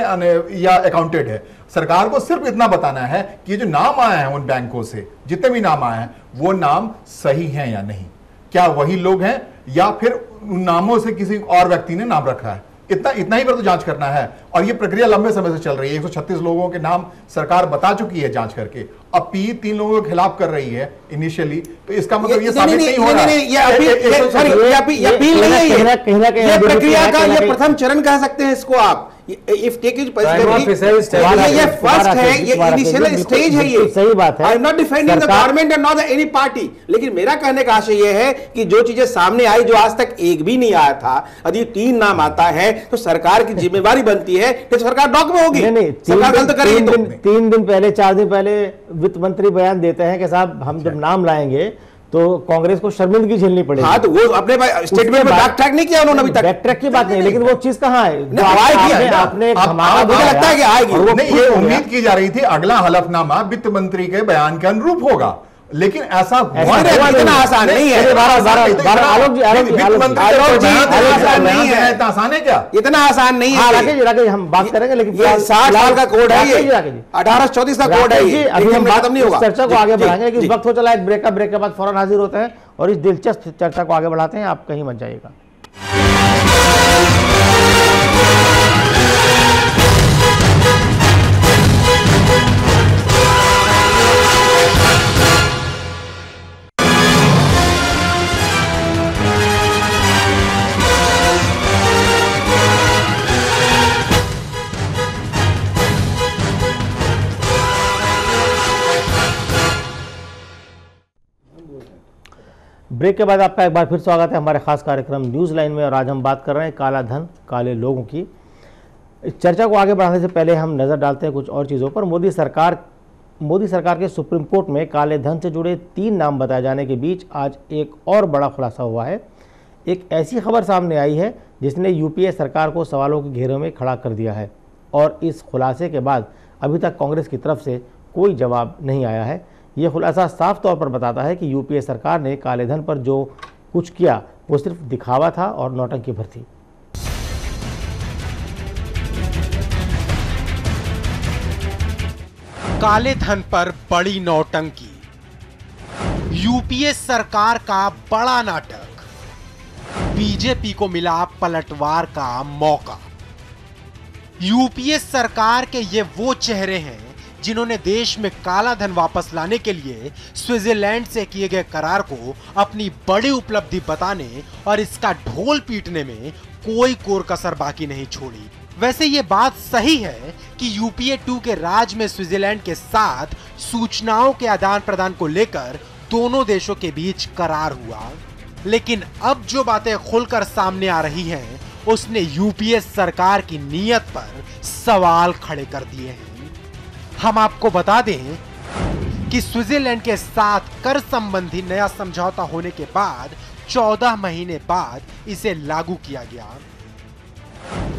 या अकाउंटेड है। सरकार को सिर्फ इतना बताना है कि जो नाम आए हैं उन बैंकों से, जितने भी नाम आए हैं, वो नाम सही हैं या नहीं, क्या वही लोग हैं या फिर उन नामों से किसी और व्यक्ति ने नाम रखा है। इतना ही पर तो जांच करना है, और ये प्रक्रिया लंबे समय से चल रही है। 136 लोगों के नाम सरकार बता चुकी है जांच करके, अब पी 3 लोगों के खिलाफ कर रही है इनिशियली, तो इसका मतलब ये साबित नहीं हो रहा है। ये अपील नहीं है, ये प्रक्रिया का ये प्रथम चरण कह सकते हैं इसको आप। इफ टेक इट ये फर्स्ट है, ये इनिशियल स्टेज है। ये सही बात है। I am not defending the government and not any party, लेकिन मेरा कहने का आशय ये है कि जो चीजें सामने आई, जो आज तक एक भी नहीं आया था, यदि 3 नाम आता है तो सरकार की जिम्मेवारी बनती है कि सरकार डॉक में होगी। सरकार गलत करेगी तो 3 दिन पहले 4 दिन पहले वित्त मंत्री बयान देते हैं कि साहब हम जब नाम लाएंगे तो कांग्रेस को शर्मिंदगी झेलनी पड़ेगी। हाँ, तो वो अपने स्टेटमेंट में बैक ट्रैक नहीं किया उन्होंने अभी तक। बैक ट्रैक की बात नहीं, लेकिन वो चीज कहाँ है? आपने मुझे लगता है कि आएगी। नहीं, ये उम्मीद की जा रही थी अगला हलफनामा वित्त मंत्री के बयान के अनुरूप होगा, लेकिन ऐसा इतना आसान नहीं है। आलोक जी इतना आसान है क्या? इतना आसान नहीं है। राकेश हम बात करेंगे, लेकिन 60 साल का कोड है, ये 1834 का कोड है ये। अभी हम खत्म नहीं होगा, चर्चा को आगे बढ़ाएंगे, लेकिन वक्त हो चला एक ब्रेक के बाद फौरन हाजिर होते हैं और इस दिलचस्प चर्चा को आगे बढ़ाते हैं। आप कहीं मत जाइएगा। ब्रेक के बाद आपका एक बार फिर स्वागत है हमारे खास कार्यक्रम न्यूज़ लाइन में, और आज हम बात कर रहे हैं काला धन, काले लोगों की। इस चर्चा को आगे बढ़ाने से पहले हम नज़र डालते हैं कुछ और चीज़ों पर। मोदी सरकार के सुप्रीम कोर्ट में काले धन से जुड़े 3 नाम बताए जाने के बीच आज एक और बड़ा खुलासा हुआ है। एक ऐसी खबर सामने आई है जिसने यूपीए सरकार को सवालों के घेरे में खड़ा कर दिया है, और इस खुलासे के बाद अभी तक कांग्रेस की तरफ से कोई जवाब नहीं आया है। ये खुलासा साफ तौर पर बताता है कि यूपीए सरकार ने काले धन पर जो कुछ किया वो सिर्फ दिखावा था और नौटंकी भर थी। काले धन पर बड़ी नौटंकी, यूपीए सरकार का बड़ा नाटक, बीजेपी को मिला पलटवार का मौका। यूपीए सरकार के ये वो चेहरे हैं जिन्होंने देश में काला धन वापस लाने के लिए स्विट्जरलैंड से किए गए करार को अपनी बड़ी उपलब्धि बताने और इसका ढोल पीटने में कोई कोर कसर बाकी नहीं छोड़ी। वैसे ये बात सही है कि यूपीए 2 के राज में स्विट्जरलैंड के साथ सूचनाओं के आदान प्रदान को लेकर दोनों देशों के बीच करार हुआ, लेकिन अब जो बातें खुलकर सामने आ रही हैं उसने यूपीए सरकार की नीयत पर सवाल खड़े कर दिए हैं। हम आपको बता दें कि स्विट्जरलैंड के साथ कर संबंधी नया समझौता होने के बाद 14 महीने बाद इसे लागू किया गया।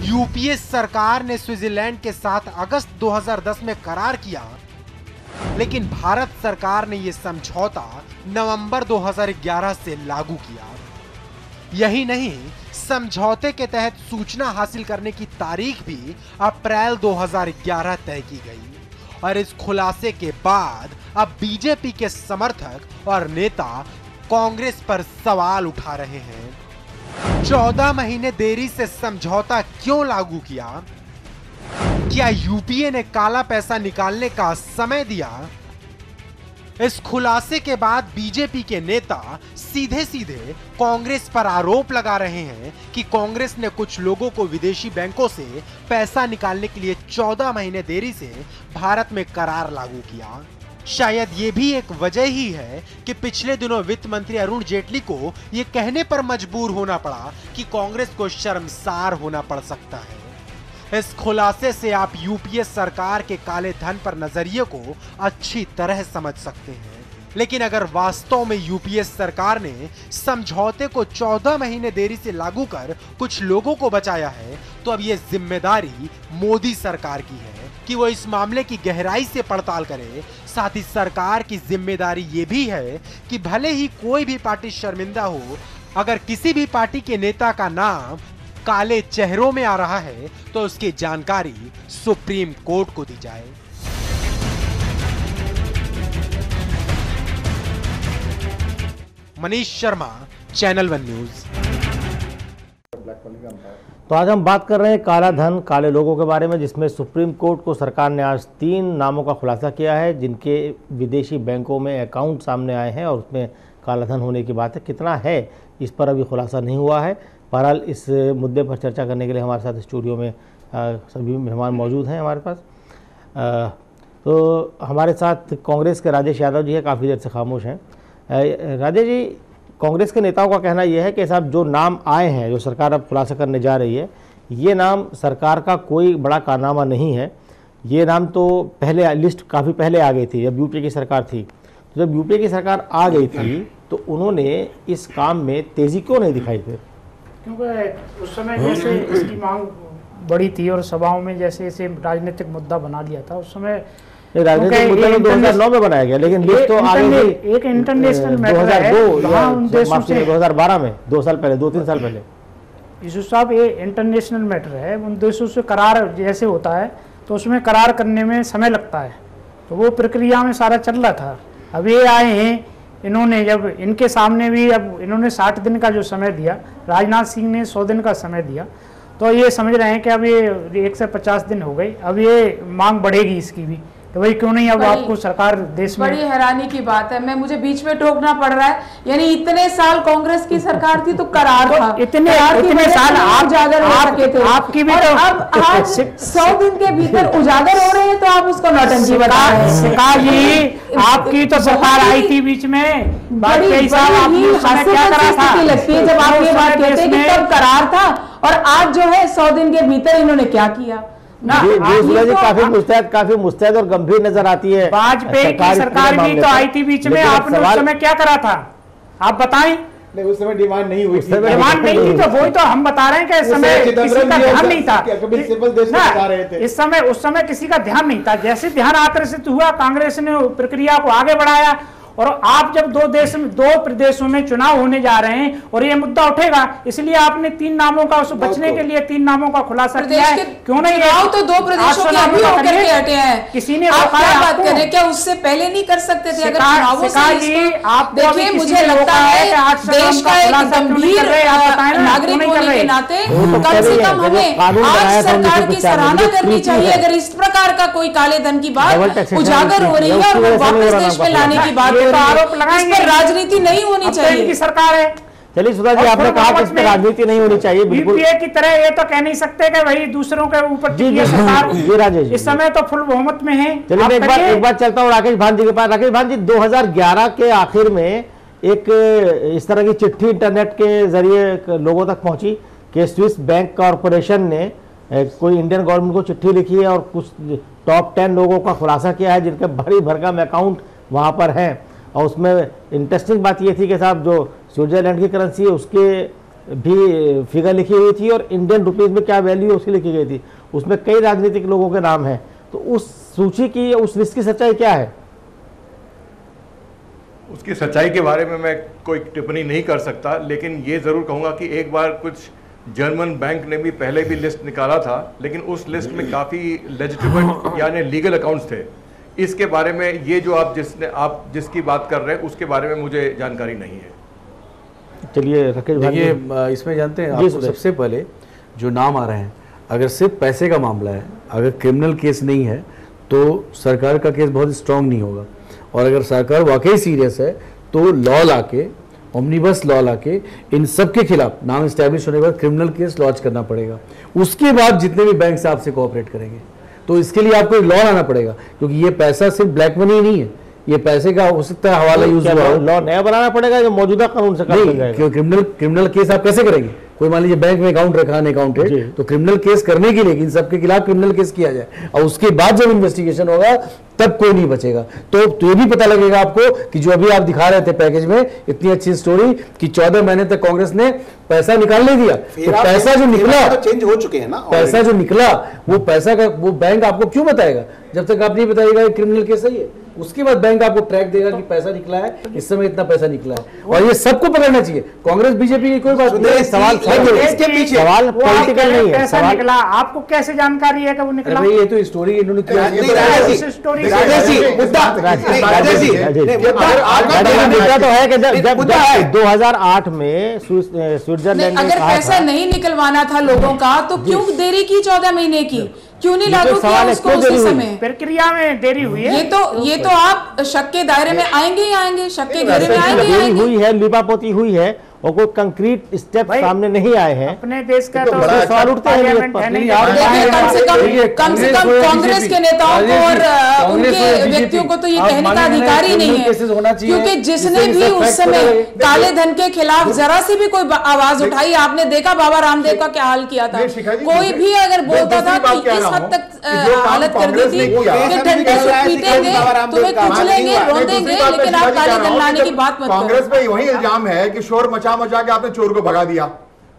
यूपीए सरकार ने स्विट्जरलैंड के साथ अगस्त 2010 में करार किया, लेकिन भारत सरकार ने यह समझौता नवंबर 2011 से लागू किया। यही नहीं, समझौते के तहत सूचना हासिल करने की तारीख भी अप्रैल 2011 तय की गई, और इस खुलासे के बाद अब बीजेपी के समर्थक और नेता कांग्रेस पर सवाल उठा रहे हैं। 14 महीने देरी से समझौता क्यों लागू किया? क्या यूपीए ने काला पैसा निकालने का समय दिया? इस खुलासे के बाद बीजेपी के नेता सीधे सीधे कांग्रेस पर आरोप लगा रहे हैं कि कांग्रेस ने कुछ लोगों को विदेशी बैंकों से पैसा निकालने के लिए 14 महीने देरी से भारत में करार लागू किया। शायद ये भी एक वजह ही है कि पिछले दिनों वित्त मंत्री अरुण जेटली को ये कहने पर मजबूर होना पड़ा कि कांग्रेस को शर्मसार होना पड़ सकता है। इस खुलासे से आप यूपीए सरकार के काले धन पर नजरिए को अच्छी तरह समझ सकते हैं, लेकिन अगर वास्तव में यूपीए सरकार ने समझौते को 14 महीने देरी से लागू कर कुछ लोगों को बचाया है, तो अब यह जिम्मेदारी मोदी सरकार की है कि वो इस मामले की गहराई से पड़ताल करे। साथ ही सरकार की जिम्मेदारी ये भी है कि भले ही कोई भी पार्टी शर्मिंदा हो, अगर किसी भी पार्टी के नेता का नाम काले चेहरों में आ रहा है तो उसकी जानकारी सुप्रीम कोर्ट को दी जाए। Manish Sharma, channel 1 news. तो आज हम बात कर रहे हैं काला धन, काले लोगों के बारे में, जिसमें सुप्रीम कोर्ट को सरकार ने आज 3 नामों का खुलासा किया है जिनके विदेशी बैंकों में अकाउंट सामने आए हैं और उसमें काला धन होने की बात है। कितना है इस पर अभी खुलासा नहीं हुआ है। बहरहाल इस मुद्दे पर चर्चा करने के लिए हमारे साथ स्टूडियो में सभी मेहमान मौजूद हैं हमारे पास। तो हमारे साथ कांग्रेस के राजेश यादव जी है, काफ़ी देर से खामोश हैं। राजेश जी, कांग्रेस के नेताओं का कहना यह है कि साहब जो नाम आए हैं, जो सरकार अब खुलासा करने जा रही है, ये नाम सरकार का कोई बड़ा कारनामा नहीं है। ये नाम तो पहले लिस्ट काफ़ी पहले आ गई थी, जब यूपीए की सरकार थी। तो जब यूपीए की सरकार आ गई थी तो उन्होंने इस काम में तेज़ी क्यों नहीं दिखाई फिर? क्योंकि उस समय जैसे इसकी मांग बड़ी थी और सभाओं में जैसे इसे राजनीतिक मुद्दा बना दिया था, उस समय राजनीतिक मुद्दा 2009 में बनाया गया, लेकिन लिस्ट तो आगे थी एक इंटरनेशनल मैटर है 2012 में, 2 साल पहले, 2-3 साल पहले। यूसुफ साहब, ये इंटरनेशनल मैटर है, उन देशों से करार जैसे होता है तो उसमें करार करने में समय लगता है, तो वो प्रक्रिया में सारा चल रहा था। अब ये आए हैं, इन्होंने जब इनके सामने भी अब इन्होंने 60 दिन का जो समय दिया, राजनाथ सिंह ने 100 दिन का समय दिया, तो ये समझ रहे हैं कि अब ये 150 दिन हो गई, अब ये मांग बढ़ेगी इसकी भी, तो भाई क्यों नहीं अब आपको सरकार देश में। बड़ी हैरानी की बात है, मैं मुझे बीच में टोकना पड़ रहा है, यानी इतने साल कांग्रेस की सरकार थी तो करार था, इतने साल आप उजागर हो सके थे, आपकी भी, और अब आज 100 दिन के भीतर उजागर हो रहे हैं तो आप उसको नौटंकी बता रहे हैं। सरकार जी, आपकी तो सरकार आई थी बीच में, बड़ी क्या करा था लगती है जब आप ये बात कहते हैं कि तब करार था और आज जो है 100 दिन के भीतर इन्होंने क्या किया ना। काफी मुस्तैद और गंभीर नजर आती है। वाजपेयी की सरकार भी तो आई थी बीच में, आपने उस समय क्या करा था आप बताएं? नहीं, उस समय डिमांड नहीं हुई थी। डिमांड नहीं थी तो वही तो हम बता रहे हैं कि इस समय किसी का ध्यान नहीं था। इस समय उस समय किसी का ध्यान नहीं था, जैसे ध्यान आकर्षित हुआ कांग्रेस ने प्रक्रिया को आगे बढ़ाया। और आप जब 2 प्रदेशों में चुनाव होने जा रहे हैं और ये मुद्दा उठेगा, इसलिए आपने 3 नामों का, उस बचने के लिए 3 नामों का खुलासा किया है। क्यों नहीं? चुनाव तो 2 प्रदेशों के अभी होकर के हटे हैं, किसी ने आप क्या बात कर रहे हैं? क्या उससे पहले नहीं कर सकते थे? अगर चुनावों से देखिए, मुझे लगता है देश का एक गंभीर नागरिक होने के नाते कम से कम हमें आज सरकार की सराहना करनी चाहिए अगर इस प्रकार का कोई काले धन की बात उजागर हो रही है और वो वापस देश में लाने की बात, तो आरोप लगाएंगे। राजनीति नहीं होनी चाहिए। इनकी सरकार है। चलिए सुधा जी, आपने कहा कि इस पर राजनीति नहीं होनी चाहिए, बिल्कुल यूपीए की तरह ये तो कह नहीं सकते कि भाई दूसरों के ऊपर सरकार इस समय तो फुल बहुमत में है। चलिए एक बार चलता हूँ राकेश भान जी के पास। राकेश भान जी, 2011 के आखिर में एक इस तरह की चिट्ठी इंटरनेट के जरिए लोगों तक पहुंची कि स्विस बैंक कॉरपोरेशन ने कोई इंडियन गवर्नमेंट को चिट्ठी लिखी है और कुछ टॉप 10 लोगों का खुलासा किया है जिनके भरी भरकम अकाउंट वहाँ पर हैं। और उसमें इंटरेस्टिंग बात ये थी कि साहब जो स्विट्जरलैंड की करेंसी है उसके भी फिगर लिखी हुई थी और इंडियन रुपीज़ में क्या वैल्यू है उसकी लिखी गई थी। उसमें कई राजनीतिक लोगों के नाम हैं। तो उस सूची की, उस लिस्ट की सच्चाई क्या है? उसकी सच्चाई के बारे में मैं कोई टिप्पणी नहीं कर सकता, लेकिन ये ज़रूर कहूँगा कि एक बार कुछ जर्मन बैंक ने भी पहले भी लिस्ट निकाला था, लेकिन उस लिस्ट में काफ़ी लेजिटिमेट यानी लीगल अकाउंट्स थे। इसके बारे में ये जो आप जिसकी बात कर रहे हैं उसके बारे में मुझे जानकारी नहीं है। चलिए राकेश भाई, देखिए इसमें जानते हैं आपको सबसे पहले जो नाम आ रहे हैं, अगर सिर्फ पैसे का मामला है, अगर क्रिमिनल केस नहीं है तो सरकार का केस बहुत स्ट्रांग नहीं होगा। और अगर सरकार वाकई सीरियस है तो लॉ लाके, ओमनिबस लॉ लाके इन सब के खिलाफ नाम इस्टेब्लिश होने के बाद क्रिमिनल केस लॉन्च करना पड़ेगा। उसके बाद जितने भी बैंक से आपसे कोऑपरेट करेंगे, तो इसके लिए आपको लॉ लाना पड़ेगा, क्योंकि ये पैसा सिर्फ ब्लैक मनी नहीं है, ये पैसे का हो सकता है हवाला यूज हुआ। लॉ नया बनाना पड़ेगा जो मौजूदा कानून से नहीं, क्यों क्रिमिनल केस आप कैसे करेंगे? कोई मान लीजिए बैंक में अकाउंट रखा है, अकाउंट है, तो क्रिमिनल केस करने के लिए इन सबके खिलाफ क्रिमिनल केस किया जाए और उसके बाद जब इन्वेस्टिगेशन होगा तब कोई नहीं बचेगा। तो ये भी पता लगेगा आपको कि जो अभी आप दिखा रहे थे पैकेज में इतनी अच्छी स्टोरी कि 14 महीने तक कांग्रेस ने पैसा निकाल नहीं दिया, तो पैसा जो निकला चेंज हो चुके हैं ना, पैसा जो निकला वो पैसा का वो बैंक आपको क्यों बताएगा? जब तक आप नहीं बताइएगा क्रिमिनल केस है ये, उसके बाद बैंक आपको ट्रैक देगा कि पैसा निकला है, इस समय इतना पैसा निकला है, और ये सबको पकड़ना चाहिए। कांग्रेस बीजेपी की कोई बात नहीं, सवाल इसके पीछे सवाल पॉलिटिकल नहीं है। पैसा निकला, आपको कैसे जानकारी है कि वो निकला? भाई ये तो स्टोरी इन्होंने किया। मुद्दा तो है कि जब 2008 में स्विट्जरलैंड अगर पैसा नहीं निकलवाना था लोगों का तो क्यों देरी की 14 महीने की? क्यों नहीं लागू किया उसको उसी समय? प्रक्रिया में देरी हुई है। ये तो आप शक के दायरे में आएंगे ही आएंगे, शक के घेरे में आएंगे हुई है, लिपापोती हुई है और कोई कंक्रीट स्टेप सामने नहीं आए हैं। अपने देश का तो सवाल उठते हैं। कम से कम कांग्रेस के नेताओं को और उनके व्यक्तियों को तो ये कहने का अधिकार ही नहीं है, क्योंकि जिसने भी उस समय काले धन के खिलाफ जरा सी भी कोई आवाज उठाई, आपने देखा बाबा रामदेव का क्या हाल किया था। कोई भी अगर बोलता था कि इस हद तक हालत कर दी थी कि डंडे से पीटेंगे, तुम्हें कुचलेंगे, रोंदेंगे, लेकिन आप काले धन लाने की बात मत करो। कांग्रेस पे वही इल्जाम है कि शोर मचा के आपने चोर को भगा दिया,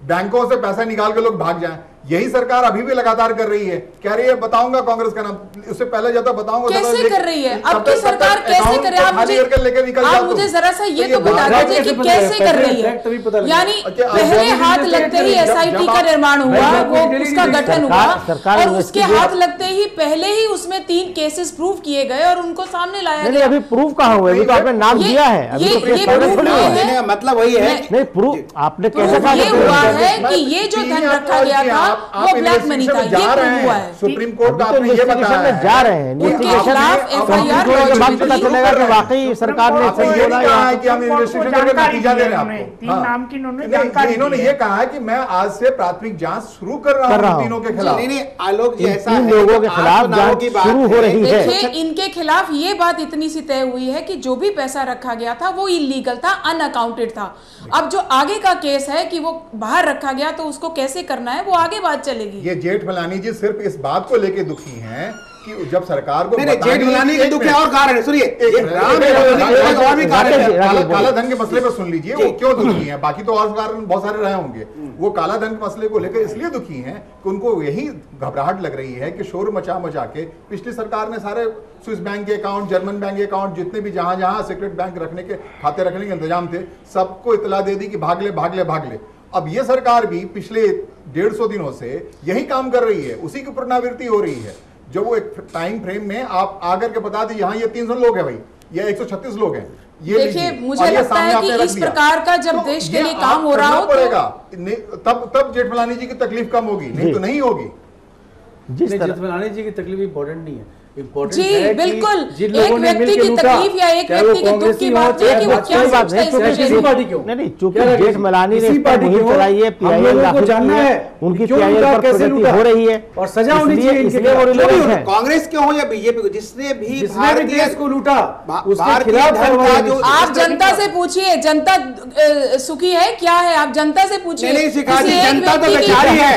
बैंकों से पैसा निकाल के लोग भाग जाएं। यही सरकार अभी भी लगातार कर रही है, कह रही है बताऊंगा कांग्रेस का नाम, उससे पहले जाता बताऊंगा। कैसे कर रही है अब की सरकार, कैसे करे? आप मुझे जरा सा ये तो बता दीजिए कि कैसे कर रही है। यानी पहले हाथ लगते ही एसआईटी का निर्माण हुआ, वो उसका गठन हुआ, और उसके हाथ लगते ही पहले ही उसमें 3 केसेस प्रूव किए गए और उनको सामने लाया गया। अभी प्रूव कहाँ हुए? अभी तो आपने नाम दिया है, मतलब वही है। नहीं, प्रूव आपने कैसे कहा? ये हुआ है कि ये जो धन रखा गया था वो ब्लैक मनी था, ये हुआ है। सुप्रीम कोर्ट का आपने ये बताया जा रहे हैं, उनके खिलाफ एफआईआर पता चलेगा कि वाकई सरकार ने सही बोला है कि हम इन्वेस्टिगेशन करके नतीजा दे रहे हैं। 3 नाम की इन्होंने ये कहा है कि मैं आज से प्राथमिक जांच शुरू कर रहा हूं तीनों के खिलाफ। नहीं, आलोक जी, ऐसा इन लोगों के खिलाफ जांच शुरू हो रही है। देखिए, इनके खिलाफ ये बात इतनी सी तय हुई है कि जो भी पैसा रखा गया था वो इलीगल था, अनअकाउंटेड था। अब जो आगे का केस है कि वो बाहर रखा गया तो उसको कैसे करना है, वो आगे बात चलेगी। ये जेठमलानी जी सिर्फ इस बात को लेके दुखी हैं कि जब सरकार को जेठमलानी के दुख है और कारण है। सुनिए, और भी कारण है। काला धन के मसले पर सुन लीजिए वो क्यों दुखी हैं। बाकी तो और कारण बहुत सारे रहे होंगे। वो काला धन के मसले को लेकर इसलिए दुखी हैं कि उनको यही घबराहट लग रही है कि शोर मचा के पिछली सरकार ने सारे स्विस बैंक के अकाउंट, जर्मन बैंक के अकाउंट, जितने भी जहां सीक्रेट बैंक रखने के खाते रखने के इंतजाम थे, सबको इतला दे दी कि भाग ले। अब ये सरकार भी पिछले 150 दिनों से यही काम कर रही है, उसी की पुनरावृत्ति हो रही है। जो वो एक टाइम फ्रेम में आप आकर के बता दी यहाँ ये 300 लोग हैं भाई, या 136 लोग हैं। ये देखिए, मुझे लगता है कि इस प्रकार का जब देश के लिए काम हो रहा हो पड़ेगा, तब जेठमलानी जी की तकलीफ कम होगी, नहीं तो नहीं होगी। जेठमलानी जी की तकलीफ इम्पोर्टेंट नहीं है। जी बिल्कुल, एक व्यक्ति की तकलीफ या एक व्यक्ति के दुख की बात है कि वो क्या सोचता है। नहीं, चूंकि जेठमलानी ने मुहिम चलाई है, पीआईएल को जानना है उनकी पीआईएल पर प्रगति हो रही है और सजा होनी चाहिए, इसलिए वो रिलेवेंट है। कांग्रेस के हो या बीजेपी को, जिसने भी देश को लूटा उसके खिलाफ आप जनता से पूछिए, जनता सुखी है क्या है? आप जनता से पूछिए। जनता तो बेचारी है,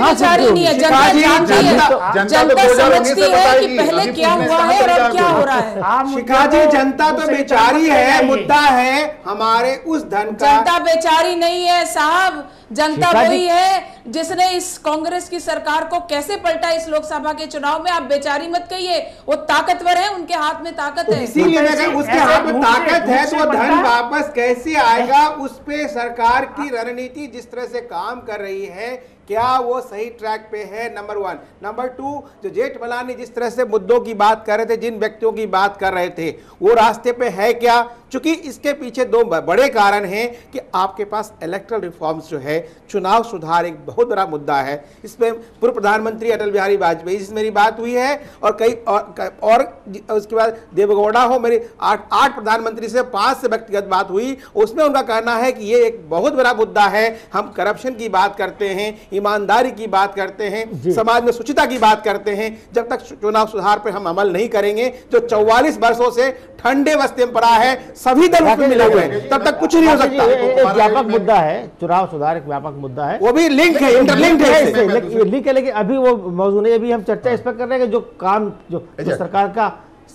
बेचारी नहीं है, जनता जानती है, जनता समझती है कि पहले क्या हुआ है और अब क्या हो रहा है। शिखा जी, जनता तो बेचारी है, मुद्दा है हमारे उस धन का। जनता बेचारी नहीं है साहब, जनता वही है जिसने इस कांग्रेस की सरकार को कैसे पलटा इस लोकसभा के चुनाव में। आप बेचारी मत कहिए, वो ताकतवर है, उनके हाथ में ताकत है। इसीलिए उसके हाथ में ताकत है, तो धन वापस कैसे आएगा, उस पे सरकार की रणनीति जिस तरह से काम कर रही है, क्या वो सही ट्रैक पे है? नंबर 1। नंबर 2, जो जेठमलानी जिस तरह से मुद्दों की बात कर रहे थे, जिन व्यक्तियों की बात कर रहे थे, वो रास्ते पे है क्या? चूंकि इसके पीछे 2 बड़े कारण हैं कि आपके पास इलेक्टोरल रिफॉर्म्स जो है, चुनाव सुधार एक बहुत बड़ा मुद्दा है। इसमें पूर्व प्रधानमंत्री अटल बिहारी वाजपेयी से मेरी बात हुई है और कई और उसके बाद देवेगौड़ा हो, मेरी 8 प्रधानमंत्री से 5 से व्यक्तिगत बात हुई। उसमें उनका कहना है कि ये एक बहुत बड़ा मुद्दा है। हम करप्शन की बात करते हैं, ईमानदारी की बात करते हैं, समाज में शुचिता की बात करते हैं। जब तक चुनाव सुधार पर हम अमल नहीं करेंगे, जो 44 वर्षों से ठंडे बस्ते में पड़ा है, सभी दल उसमें मिले हुए हैं, तब तक कुछ नहीं हो सकता। एक व्यापक मुद्दा है, चुनाव सुधार एक व्यापक मुद्दा है, वो भी लिंक है, इंटरलिंक्ड है। लिंक है, लेकिन अभी वो मौजूद नहीं। अभी हम चर्चा इस पर कर रहे हैं कि जो काम जो सरकार का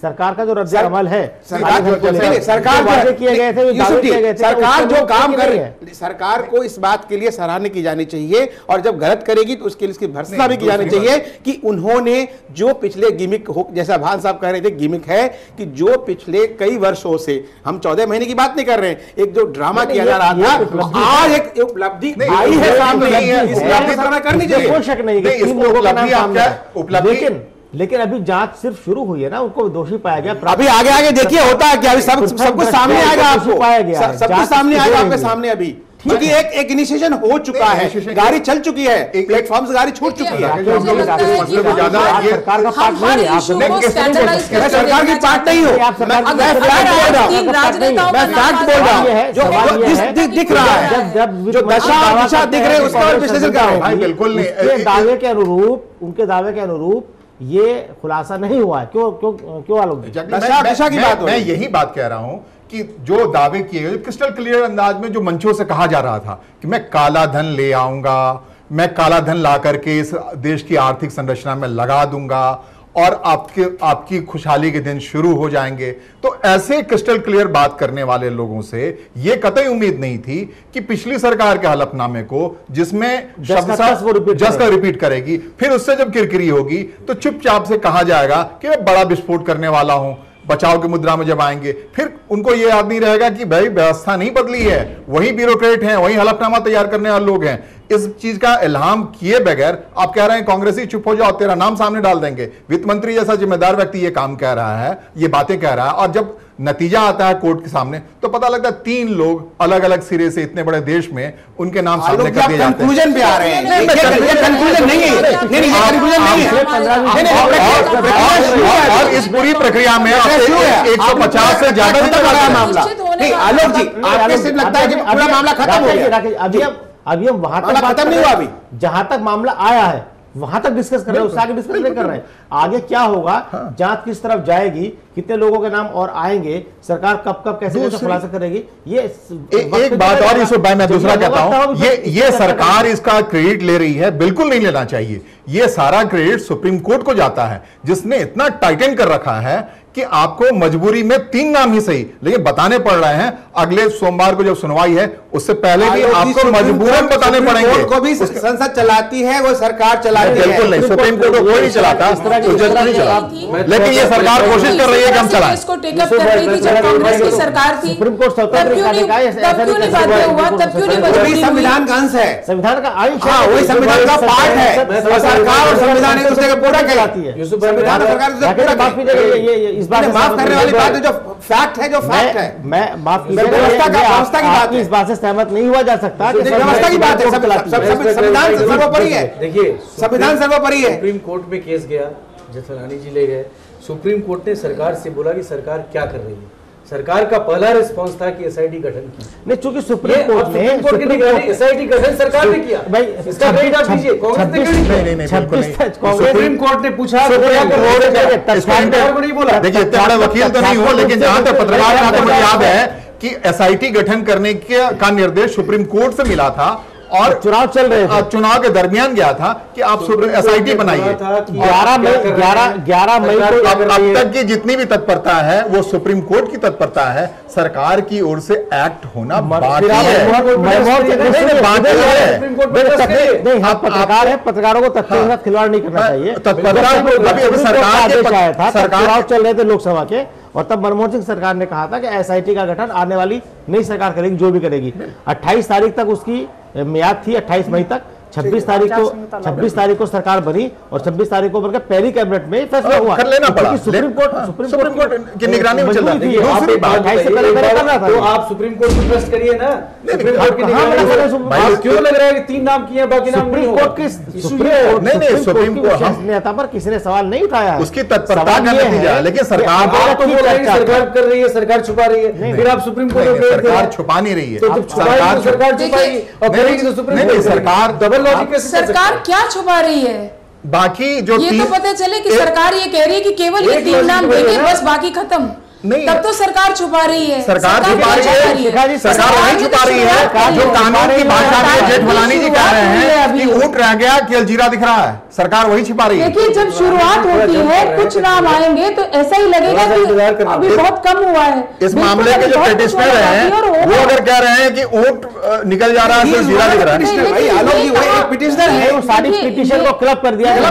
सरकार का जो रद्द अमल है, सरकार जो किए गए थे, सरकार जो काम कर रही है, सरकार को इस बात के लिए सराहना की जानी चाहिए, और जब गलत करेगी तो उसके लिए इसकी भर्त्सना भी की जानी चाहिए कि उन्होंने जो पिछले गिमिक हो, जैसा भान साहब कह रहे थे, गिमिक है कि जो पिछले कई वर्षों से, हम 14 महीने की बात नहीं कर रहे हैं, एक जो ड्रामा किया जा रहा था, आज एक उपलब्धि आई है सामने, इसकी सराहना करनी चाहिए। कोई शक नहीं है, लेकिन अभी जांच सिर्फ शुरू हुई है ना, उनको दोषी पाया गया। अभी आगे आगे देखिए होता है क्या, अभी सब कुछ सामने आएगा, आपको पाया गया, सब कुछ सामने आएगा आपके सामने अभी, क्योंकि एक इनिशिएशन हो चुका है, गाड़ी चल चुकी है, प्लेटफॉर्म से गाड़ी छूट चुकी है। सरकार का पार्ट नहीं है, सरकार की पार्ट नहीं हो, मैं फैक्ट बोल रहा हूँ, जो दिख रहा है, जो दशा दिख रहे हैं उसका विश्लेषण कर रहा हूँ। बिल्कुल उनके दावे के अनुरूप ये खुलासा नहीं हुआ है। क्यों आलोक जी? मैं यही बात कह रहा हूं कि जो दावे किए गए, क्रिस्टल क्लियर अंदाज में जो मंचों से कहा जा रहा था कि मैं काला धन ले आऊंगा, मैं काला धन ला करके इस देश की आर्थिक संरचना में लगा दूंगा और आपकी खुशहाली के दिन शुरू हो जाएंगे, तो ऐसे क्रिस्टल क्लियर बात करने वाले लोगों से यह कतई उम्मीद नहीं थी कि पिछली सरकार के हलफनामे को, जिसमें जस का रिपीट करेगी, फिर उससे जब किरकिरी होगी तो चुपचाप से कहा जाएगा कि मैं बड़ा विस्फोट करने वाला हूं। बचाव की मुद्रा में जब आएंगे फिर उनको यह याद नहीं रहेगा कि भाई व्यवस्था नहीं बदली है, वही ब्यूरोक्रेट हैं, वही हलफनामा तैयार करने वाले लोग हैं। इस चीज का इल्हाम किए बगैर आप कह रहे हैं कांग्रेसी चुप हो जाओ, तेरा नाम सामने डाल देंगे। वित्त मंत्री जैसा जिम्मेदार व्यक्ति ये काम कह रहा है, ये बातें कह रहा है, और जब नतीजा आता है कोर्ट के सामने तो पता लगता है 3 लोग अलग अलग सिरे से इतने बड़े देश में उनके नाम सामने कर दिए जाते हैं। कंक्लूजन पे आ रहे हैं, ये कंक्लूजन नहीं है, और इस पूरी प्रक्रिया में 150 से ज्यादा मामला। आलोक जी, आपको सिर्फ लगता है कि पूरा मामला खत्म हो गया? अभी हम वहां तक खत्म नहीं हुआ, अभी जहां तक मामला आया है वहां तक डिस्कस कर रहे हैं, उससे आगे डिस्कस नहीं कर रहे हैं। आगे क्या होगा, जांच किस तरफ जाएगी, कितने लोगों के नाम और आएंगे, सरकार कब कैसे खुलासा करेगी, ये एक बात और इसको मैं दूसरा कहता हूं, ये सरकार इसका क्रेडिट ले रही है, बिल्कुल नहीं लेना चाहिए। ये सारा क्रेडिट सुप्रीम कोर्ट को जाता है, जिसने इतना टाइटन कर रखा है कि आपको मजबूरी में 3 नाम ही सही लेकिन बताने पड़ रहे हैं। अगले सोमवार को जब सुनवाई है उससे पहले भी आपको मजबूरन बताने पड़ेंगे। को भी संसद चलाती है, वो सरकार चलाती है, बिल्कुल नहीं, सुप्रीम कोर्ट को कोई नहीं चलाता, नहीं चला, लेकिन ये सरकार कोशिश कर रही है कि हम चलाएं। इसको टेकअप कर रही थी जब कांग्रेस की सरकार थी, सुप्रीम कोर्ट संविधान का अंश है, संविधान का अंश है, वही संविधान का पार्ट है, सरकार और संविधान एक दूसरे को पूरा कहलाती है। संविधान सरकार इस बात माफ करने वाली बात है, जो फैक्ट है, जो फैक्ट है, मैं माफ व्यवस्था की बात है, इस बात से सहमत नहीं हुआ जा सकता। व्यवस्था की बात है, संविधान सर्वोपरि है। देखिए, संविधान सर्वोपरि है। सुप्रीम कोर्ट में केस गया, जेठमलानी जी ले गए, सुप्रीम कोर्ट ने सरकार से बोला कि सरकार क्या कर रही है। सरकार का पहला रिस्पांस था कि एसआईटी गठन की, नहीं, चूंकि सुप्रीम कोर्ट ने एसआईटी गठन सरकार ने किया भाई, इसका क्रेडिट आप दीजिए, कांग्रेस ने नहीं, सुप्रीम कोर्ट ने पूछा को नहीं बोला। देखिए, इतने बड़े वकील तो नहीं हो, लेकिन जहां तक पत्रकार का मुझे याद है कि एसआईटी गठन करने का निर्देश सुप्रीम कोर्ट से मिला था और चुनाव चल रहे थे, चुनाव के दरमियान गया था कि आप एसआईटी बनाइए। 11 मई को अब तक की जितनी भी तत्परता है वो सुप्रीम कोर्ट की तत्परता है, सरकार की ओर से एक्ट होना बाकी है। पत्रकार है, पत्रकारों को तथ्यों के साथ खिलवाड़ नहीं करना चाहिए। चुनाव चल रहे थे लोकसभा के, और तब मनमोहन सिंह सरकार ने कहा था कि एसआईटी का गठन आने वाली नई सरकार करेगी, जो भी करेगी। 28 तारीख तक उसकी मियाद थी, 28 मई तक। 26 तारीख को सरकार बनी और 26 तारीख को बनकर पहली कैबिनेट में फैसला हुआ। कर लेना पड़ा, सुप्रीम कोर्ट की निगरानी में चल रहा थी। दूसरी बात तो आप सुप्रीम कोर्ट को ट्रस्ट करिए ना, सुप्रीम कोर्ट की निगरानी क्यों लग रहा है कि 3 नाम किए बाकी नाम नहीं होगा? सुप्रीम कोर्ट नेता पर किसी ने सवाल नहीं उठाया, उसकी तत्परता का नतीजा। लेकिन सरकार कर रही है, सरकार छुपा रही है, फिर आप सुप्रीम कोर्ट में सरकार छुपा नहीं रही है, सरकार छुपाएगी और करेगी तो सुप्रीम कोर्ट। सरकार सरकार क्या छुपा रही है? बाकी जो ये तो पता चले कि सरकार ये कह रही है कि केवल ये 3 नाम देंगे, बस बाकी खत्म। नहीं, तब तो सरकार छुपा रही है। सरकार छुपा रही है, सरकार वही छुपा रही है जो कानून की भाषा में जेठमलानी जी कह रहे हैं कि ऊंट रह गया कि अलजीरा दिख रहा है। सरकार वही छिपा रही है। देखिए, जब शुरुआत होती है कुछ नाम आएंगे तो ऐसा ही लगेगा कि अभी बहुत कम हुआ है। इस मामले के जो पिटिशनर हैं वो अगर कह रहे हैं कि ऊंट निकल जा रहा है, सिर्फ जीरा दिख रहा है। भाई आलोक जी वही एक पिटिशनर है, वो सारी पिटिशन को क्लब कर दिया। ऐसा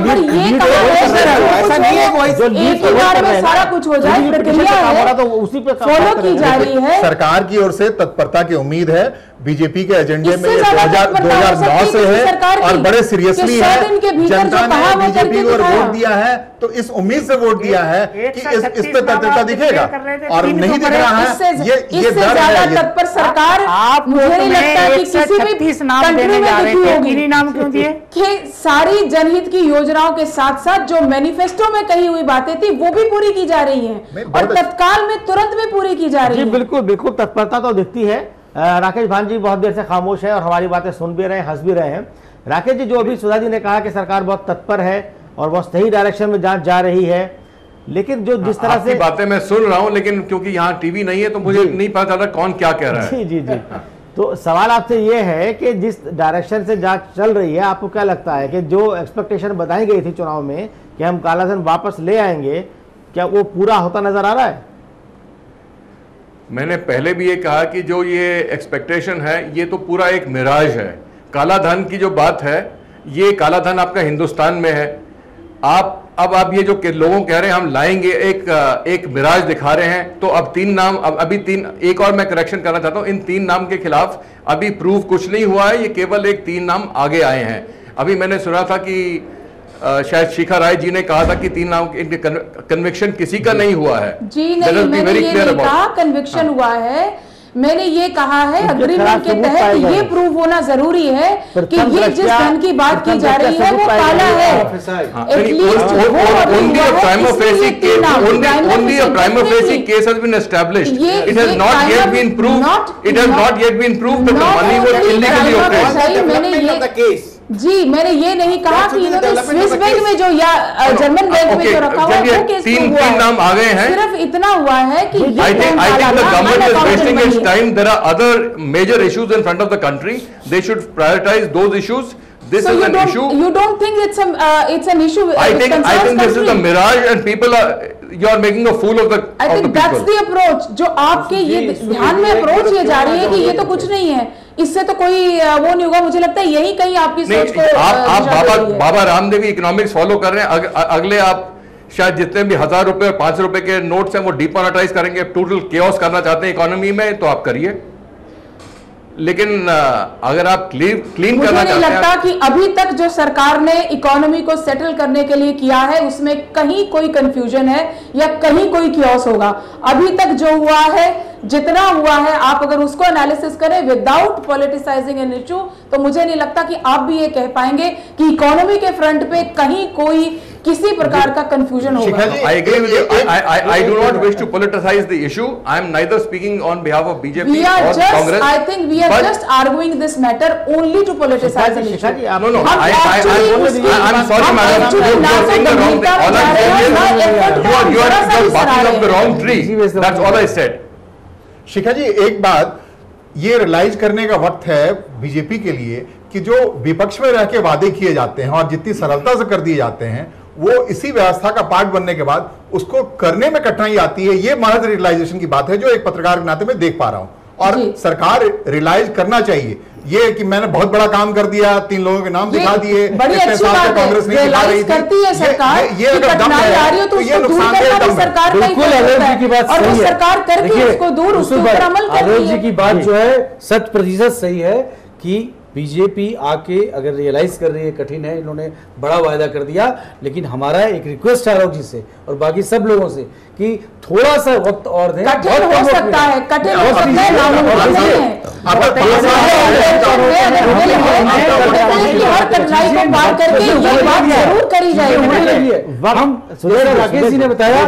नहीं है कि एक ही बार में सारा कुछ हो जाए, प्रक्रिया है तो उसी पे फॉलो की जा रही है। सरकार की ओर से तत्परता की उम्मीद है, बीजेपी के एजेंडे में इससे ये ज्यादा 2009 से है सरकार की और बड़े सीरियसली कि 100 दिन के है। भीतर जनता जो ने कहा वो बीजेपी करके को दिखाया। वोट दिया है तो इस उम्मीद से वोट दिया है कि इस पे तत्परता दिखेगा, और नहीं दिख रहा है। ये डर ज्यादा है। तत्पर सरकार आप मुझे नहीं लगता कि किसी भी 136 नाम कंट्री देने में जा रहे दिखी थे, होगी। किन्हीं नाम क्यों दिए? कि सारी जनहित की योजनाओं के साथ साथ जो मैनिफेस्टो में कही हुई बातें थी वो भी पूरी की जा रही हैं और तत्काल में तुरंत में पूरी की जा रही जी है। बिल्कुल बिल्कुल तत्परता तो दिखती है। राकेश भान जी बहुत देर से खामोश है और हमारी बातें सुन भी रहे हैं, हंस भी रहे हैं। राकेश जी, जो अभी सुधा जी ने कहा कि सरकार बहुत तत्पर है और बहुत सही डायरेक्शन में जांच जा रही है, लेकिन जो जिस तरह से बातें मैं सुन रहा हूं, लेकिन क्योंकि यहाँ टीवी नहीं है तो मुझे नहीं पता चल रहा कौन क्या कह रहा है। जी जी जी। तो सवाल आपसे ये है कि जिस डायरेक्शन से जांच चल रही है, आपको क्या लगता है कि जो एक्सपेक्टेशन बताई गई थी चुनाव में कि हम कालाधन वापस ले आएंगे, क्या वो पूरा होता नजर आ रहा है? मैंने पहले भी ये कहा कि जो ये एक्सपेक्टेशन है ये तो पूरा एक मिराज है। काला धन की जो बात है, ये काला धन आपका हिंदुस्तान में है। अब आप ये जो लोगों कह रहे हैं हम लाएंगे, एक मिराज दिखा रहे हैं। तो अब 3 नाम, अभी 3, एक और मैं करेक्शन करना चाहता हूं, इन 3 नाम के खिलाफ अभी प्रूव कुछ नहीं हुआ है, ये केवल एक 3 नाम आगे आए हैं। अभी मैंने सुना था कि शायद शिखा राय जी ने कहा था कि 3 नाम इनके कन्विक्शन किसी का नहीं हुआ है। जी नहीं, मैंने ये नहीं कहा कन्विक्शन हुआ है, मैंने ये कहा है अग्रीमेंट के तहत ये प्रूव होना जरूरी है कि ये जिस धन की बात की जा रही है वो काला है। At least only a prima facie case has been established. It has not yet been proved. It has not yet been proved that the money was illegally obtained. जी मैंने ये नहीं कहा कि इन्होंने स्विस बैंक में जो या जर्मन बैंक में जो रखा हुआ है वो केस तीन नाम आ गए हैं। सिर्फ इतना हुआ है कि I think the government is wasting its time. There are other major issues in front of the country. They should prioritize those issues. This is an issue. You don't think it's an issue? I think this is a mirage and people are, you are making a fool of the people. I think that's the approach जो आपके ये ध्यान में approach ये जा रही है कि ये तो कुछ नहीं है, इससे तो कोई वो नहीं होगा। मुझे लगता है यही कहीं आपकी सोच को आप बाबा रामदेव इकोनॉमिक्स फॉलो कर रहे हैं। अगले आप शायद जितने भी 1000 रुपए और 500 रुपए के नोट्स हैं वो डिमोनेटाइज करेंगे, टोटल केओस करना चाहते हैं इकोनॉमी में, तो आप करिए। लेकिन अगर आप क्लीन करना चाहते हैं, मुझे नहीं लगता कि अभी तक जो सरकार ने इकोनॉमी को सेटल करने के लिए किया है उसमें कहीं कोई कंफ्यूजन है या कहीं कोई कियोस होगा। अभी तक जो हुआ है, जितना हुआ है, आप अगर उसको एनालिसिस करें विदाउट पॉलिटिसाइजिंग एन इशू, तो मुझे नहीं लगता कि आप भी ये कह पाएंगे कि इकोनॉमी के फ्रंट पे कहीं कोई किसी प्रकार का कंफ्यूजन होगा। I agree with you. I do not wish to politicize the issue. I am neither speaking on behalf of BJP or Congress. I think we are just arguing this matter only to politicize the issue. No. I'm sorry, madam. You are barking up the wrong tree. That's all I said. शिखा जी, एक बात ये realise करने का वक्त है BJP के लिए कि जो विपक्ष में रह के वादे किए जाते हैं और जितनी सरलता से कर दिए जाते हैं, वो इसी व्यवस्था का पार्ट बनने के बाद उसको करने में कठिनाई आती है। ये महज रियलाइजेशन की बात है जो एक पत्रकार के नाते में देख पा रहा हूं, और सरकार रियलाइज करना चाहिए ये कि मैंने बहुत बड़ा काम कर दिया, 3 लोगों के नाम दिखा दिए, बड़ी अच्छी बात है, कांग्रेस नहीं दिखा रही करती है सरकार। ये अगर दम है तो ये नुकसान सरकार की बात और वो सरकार करके उसको दूर उसके ऊपर अमल करती है। आलोक जी की बात जो है 100% सही है कि बीजेपी आके अगर रियलाइज कर रही है कठिन है, इन्होंने बड़ा वायदा कर दिया, लेकिन हमारा एक रिक्वेस्ट है आलोक जी से और बाकी सब लोगों से कि थोड़ा सा वक्त और दें। कठिन हो सकता है, कठिन हो सकता है, नामुमकिन नहीं है। हर कठिनाई को पार करके ये बात जरूर करी जाएगी। हम राकेश जी ने बताया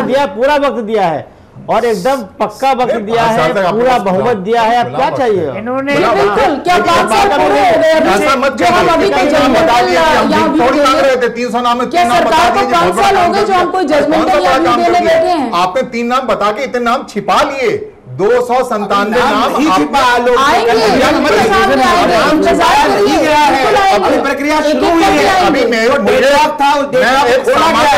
दिया, पूरा वक्त दिया है और एकदम पक्का वक्त दिया है, पूरा बहुमत दिया है। अब क्या चाहिए इन्होंने? बिल्कुल, क्या 5 साल पूरे हो गए? ऐसा मत जो हम अभी तक जजमेंटल 300 नाम में क्या सरकार को 5 साल हो गए जो हम कोई जजमेंटल या देने बैठे हैं? आपने 3 नाम बता के इतने नाम छिपा लिए, 297 नाम प्रक्रिया शुरू हुई है। अभी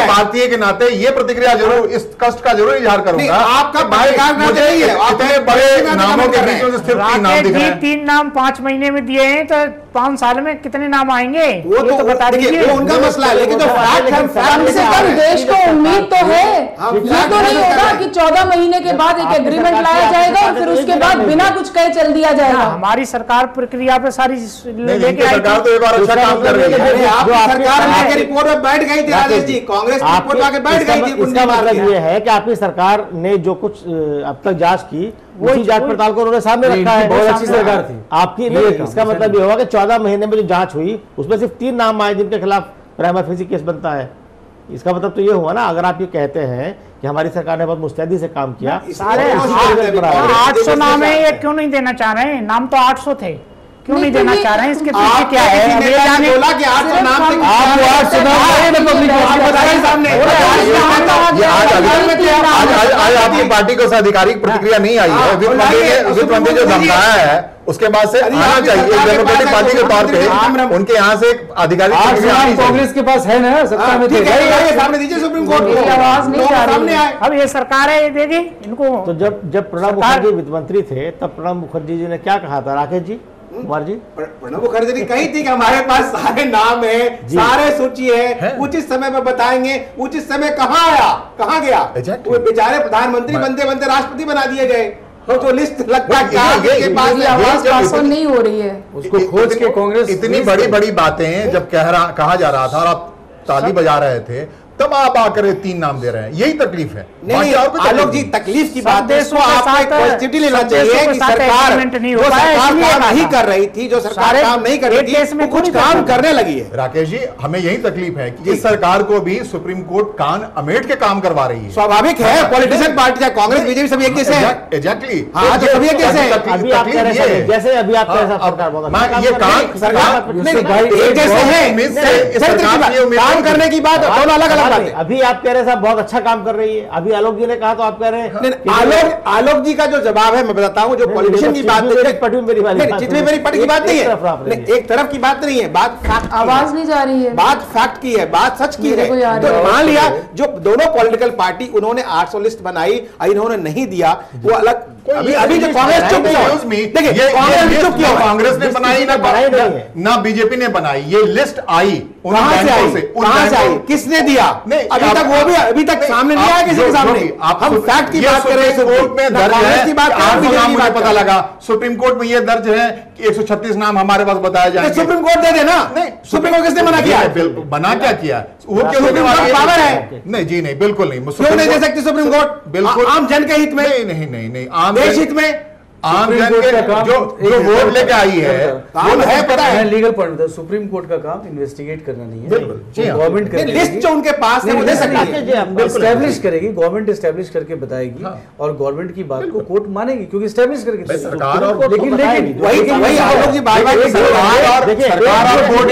भारतीय के नाते ये प्रतिक्रिया जरूर, इस कष्ट का जरूर इजहार करूंगा। आपका मुझे नहीं है, इतने बड़े नामों के बीच में सिर्फ 3 नाम दिख रहे हैं। 3 नाम 5 महीने में दिए हैं, तो 5 साल में कितने नाम आएंगे वो तो बता दीजिए, वो उनका मसला है। लेकिन जो देश को उम्मीद तो है, ये तो नहीं होगा कि 14 महीने के बाद एक एग्रीमेंट लाया जाएगा और फिर उसके बाद बिना कुछ कहे चल दिया जाएगा। हमारी सरकार प्रक्रिया पे सारी लेके आई सरकार तो एक बार अच्छा काम कर रही है। सरकार लेके रिपोर्ट में बैठ गई थी राजेश जी, कांग्रेस की रिपोर्ट में आके बैठ गई थी। इसका मतलब ये है कि आपकी सरकार ने जो कुछ अब तक जांच की, उसी जांच पड़ताल को उन्होंने सामने रखा है। बहुत अच्छी सरकार थी आपकी। नहीं, इसका मतलब ये होगा कि 14 महीने में जो जांच हुई उसमें सिर्फ 3 नाम आए जिनके खिलाफ प्राइमा फेसी केस बनता है। इसका मतलब तो ये हुआ ना, अगर आप ये कहते हैं कि हमारी सरकार ने बहुत मुस्तैदी से काम किया। सारे 800 नाम है, ये क्यों नहीं देना चाह रहे हैं? नाम तो 800 थे, क्यों नहीं देना चाह रहे हैं? इसके पीछे क्या है? बोला कि 800 नाम थे, आज आपकी पार्टी को आधिकारिक प्रतिक्रिया नहीं आई है। वित्त मंत्री जो धमकाया है उसके बाद से आना चाहिए। डेमोक्रेटिक पार्टी के तौर पे उनके यहाँ से आधिकारिक कांग्रेस के पास है ना, सत्ता में थे, सामने दीजिए सुप्रीम कोर्ट की आवाज नहीं आ रही है। अब ये सरकार है, ये देगी इनको। तो जब प्रणब मुखर्जी वित्त मंत्री थे तब प्रणब मुखर्जी जी ने क्या कहा था? राकेश जी, कुमार जी, प्रणब मुखर्जी ने कही थी कि हमारे पास सारे नाम है, सारे सूची है, उचित समय में बताएंगे। उचित समय कहाँ आया, कहाँ गया? वो बेचारे प्रधानमंत्री बनते बनते राष्ट्रपति बना दिए गए। तो जो लिस्ट लगता है आवाज पास नहीं हो रही है, उसको खोज के कांग्रेस इतनी बड़ी बड़ी बातें जब कहा जा रहा था और आप ताली बजा रहे थे, तब आप आकर 3 नाम दे रहे हैं। यही तकलीफ है। नहीं, आलोक जी, तकलीफ की बात है तो आपको पॉजिटिवली लेना चाहिए कि सरकार जो सरकार काम नहीं कर रही थी, जो सरकार काम नहीं कर रही थी, वो कुछ काम करने लगी है। राकेश जी, हमें यही तकलीफ है कि इस सरकार को भी सुप्रीम कोर्ट कान अमेट के काम करवा रही है। स्वाभाविक है, पॉलिटिशियन पार्टी चाहे कांग्रेस बीजेपी सभी एक जैसे हैं। एग्जैक्टली, हाँ, तो सभी एक जैसे हैं। अभी आप कह रहे हैं जैसे अभी आप कह रहे हैं सरकार बहुत ये एक जैसे हैं। काम करने की बात दोनों अलग अलग बात है। अभी आप कह रहे हैं साहब बहुत अच्छा काम कर रही है, अभी आलोक जी ने कहा तो आप कह रहे हैं। आलोक जी का जो जवाब है मैं बताता हूँ, जो पॉलिटिशियन की बात नहीं है, जितनी मेरी पट की बात नहीं है, एक तरफ की बात नहीं है, बात फैक्ट, आवाज नहीं जा रही है, बात फैक्ट की है, बात सच की है। तो मान लिया जो दोनों पॉलिटिकल पार्टी उन्होंने 800 लिस्ट बनाई, इन्होंने नहीं दिया, वो अलग। अभी जो कांग्रेस चुप देखिए, कांग्रेस ने बनाई ना बीजेपी ने बनाई, ये लिस्ट आई कहां से आई, किसने दिया? अभी तक सामने नहीं आया किसी के सामने। हम फैक्ट की बात कर रहे हैं। कोर्ट में दर्ज है, मुझे पता लगा सुप्रीम कोर्ट में ये दर्ज है कि 136 नाम हमारे पास बताए जाएंगे। सुप्रीम कोर्ट दे देना। नहीं, सुप्रीम कोर्ट किसने मना किया? बना क्या किया? वो क्यों पावर है? नहीं जी, नहीं, बिल्कुल नहीं। क्यों नहीं दे सकती सुप्रीम कोर्ट? बिल्कुल आम जन के हित में। नहीं, आम देश हित में, आम जन के जो वोट लेके आई है, पता है लीगल पॉइंट था। सुप्रीम कोर्ट का काम इन्वेस्टिगेट करना नहीं है, गवर्नमेंट करेगी। लिस्ट जो उनके पास है वो दे सकती है, एस्टैब्लिश करेगी, गवर्नमेंट एस्टैब्लिश करके बताएगी और गवर्नमेंट की बात को कोर्ट मानेगी क्योंकि एस्टैब्लिश करके। सरकार और लेकिन वही आप लोग जी बार-बार सरकार और बोर्ड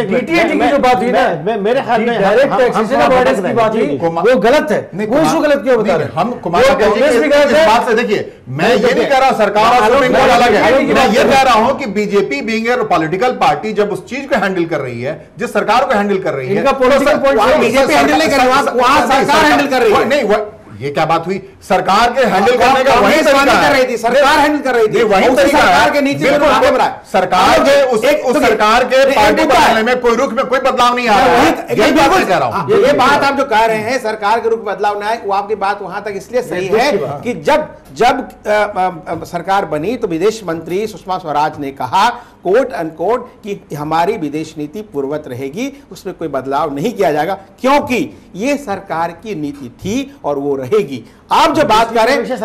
डीटीएटी की जो बात हुई ना, मेरे ख्याल में डायरेक्ट टैक्सेशन ऑफ ऑर्डर्स की बात हुई, वो गलत है। वो इशू गलत क्यों बता रहे हैं? हम कांग्रेस भी गलत है। बात से देखिए, मैं ये नहीं कह रहा सरकार और सुप्रीम कोर्ट अलग है, मैं ये कह रहा हूं कि BJP being a political party जब उस चीज को हैंडल कर रही है, जिस सरकार को हैंडल कर रही है, इनका पॉलिटिकल पॉइंट बीजेपी हैंडल नहीं कर रही है, वहां सरकार हैंडल कर रही है। नहीं, ये क्या बात हुई? सरकार के हैंडल करने का वही तरीका कर रही थी, सरकार हैंडल कर रही थी, वही तरीका सरकार के नीचे सरकार के उस सरकार के पार्टी बदलने में कोई रुख में कोई बदलाव नहीं आ रहा है। यही बात मैं कह रहा हूं। ये बात आप जो कह रहे हैं सरकार के रुख बदलाव ना आए, वो आपकी बात वहां तक इसलिए सही है कि जब सरकार बनी तो विदेश मंत्री सुषमा स्वराज ने कहा कोट अनकोट कि हमारी विदेश नीति पूर्ववत रहेगी, उसमें कोई बदलाव नहीं किया जाएगा, क्योंकि ये सरकार की नीति थी और वो रहेगी। आप जो बात कर रहे हैं तो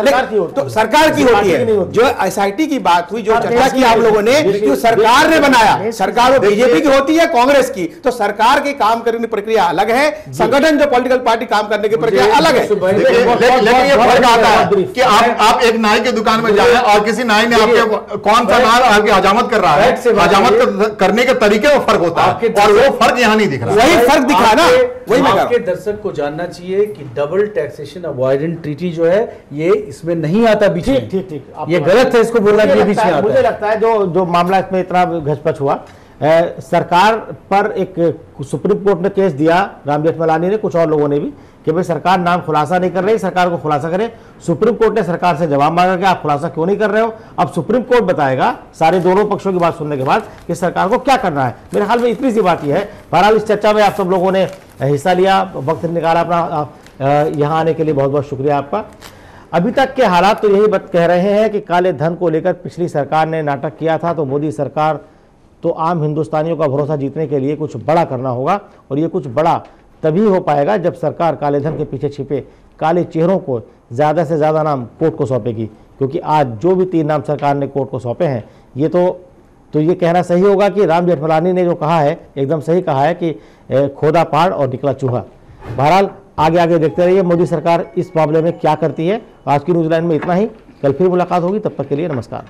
सरकार की होती है। जो एसआईटी की बात हुई, जो चर्चा की आप लोगों ने, जो सरकार ने बनाया, सरकार बीजेपी की होती है कांग्रेस की, तो सरकार के काम करने की प्रक्रिया अलग है, संगठन जो पॉलिटिकल पार्टी काम करने की प्रक्रिया अलग है। लेकिन ये फर्क आता है कि आप एक नाई की दुकान में जाए और किसी नाई ने आपके कौन सा नाई आपकी हजामत कर रहा है, हजामत करने के तरीके में फर्क होता है और वो फर्क यहां नहीं दिख रहा। वही फर्क दिखा ना, वही मैं आपके दर्शक को जानना चाहिए कि डबल टैक्सेशन अवॉइडेंट ट्रीटी जो है ये इसमें नहीं आता बीच में। ठीक ठीक, ये गलत है इसको बोलना कि ये बीच में आता मुझे लगता है जो मामला इसमें इतना घचपच हुआ, सरकार पर एक सुप्रीम कोर्ट ने केस दिया, राम जेठमलानी ने, कुछ और लोगों ने भी, कि भाई सरकार नाम खुलासा नहीं कर रही, सरकार को खुलासा करे। सुप्रीम कोर्ट ने सरकार से जवाब मांगा कि आप खुलासा क्यों नहीं कर रहे हो। अब सुप्रीम कोर्ट बताएगा सारे दोनों पक्षों की बात सुनने के बाद कि सरकार को क्या करना है। मेरे ख्याल में इतनी सी बात यह है। बहरहाल इस चर्चा में आप सब लोगों ने हिस्सा लिया, वक्त निकाला अपना, यहाँ आने के लिए बहुत बहुत शुक्रिया आपका। अभी तक के हालात तो यही कह रहे हैं कि काले धन को लेकर पिछली सरकार ने नाटक किया था, तो मोदी सरकार तो आम हिंदुस्तानियों का भरोसा जीतने के लिए कुछ बड़ा करना होगा, और ये कुछ बड़ा तभी हो पाएगा जब सरकार काले धन के पीछे छिपे काले चेहरों को ज़्यादा से ज़्यादा नाम कोर्ट को सौंपेगी। क्योंकि आज जो भी 3 नाम सरकार ने कोर्ट को सौंपे हैं, ये तो ये कहना सही होगा कि राम जेठमलानी ने जो कहा है एकदम सही कहा है कि खोदा पहाड़ और निकला चूहा। बहरहाल आगे देखते रहिए मोदी सरकार इस मामले में क्या करती है। आज की न्यूज़लैंड में इतना ही, कल फिर मुलाकात होगी, तब तक के लिए नमस्कार।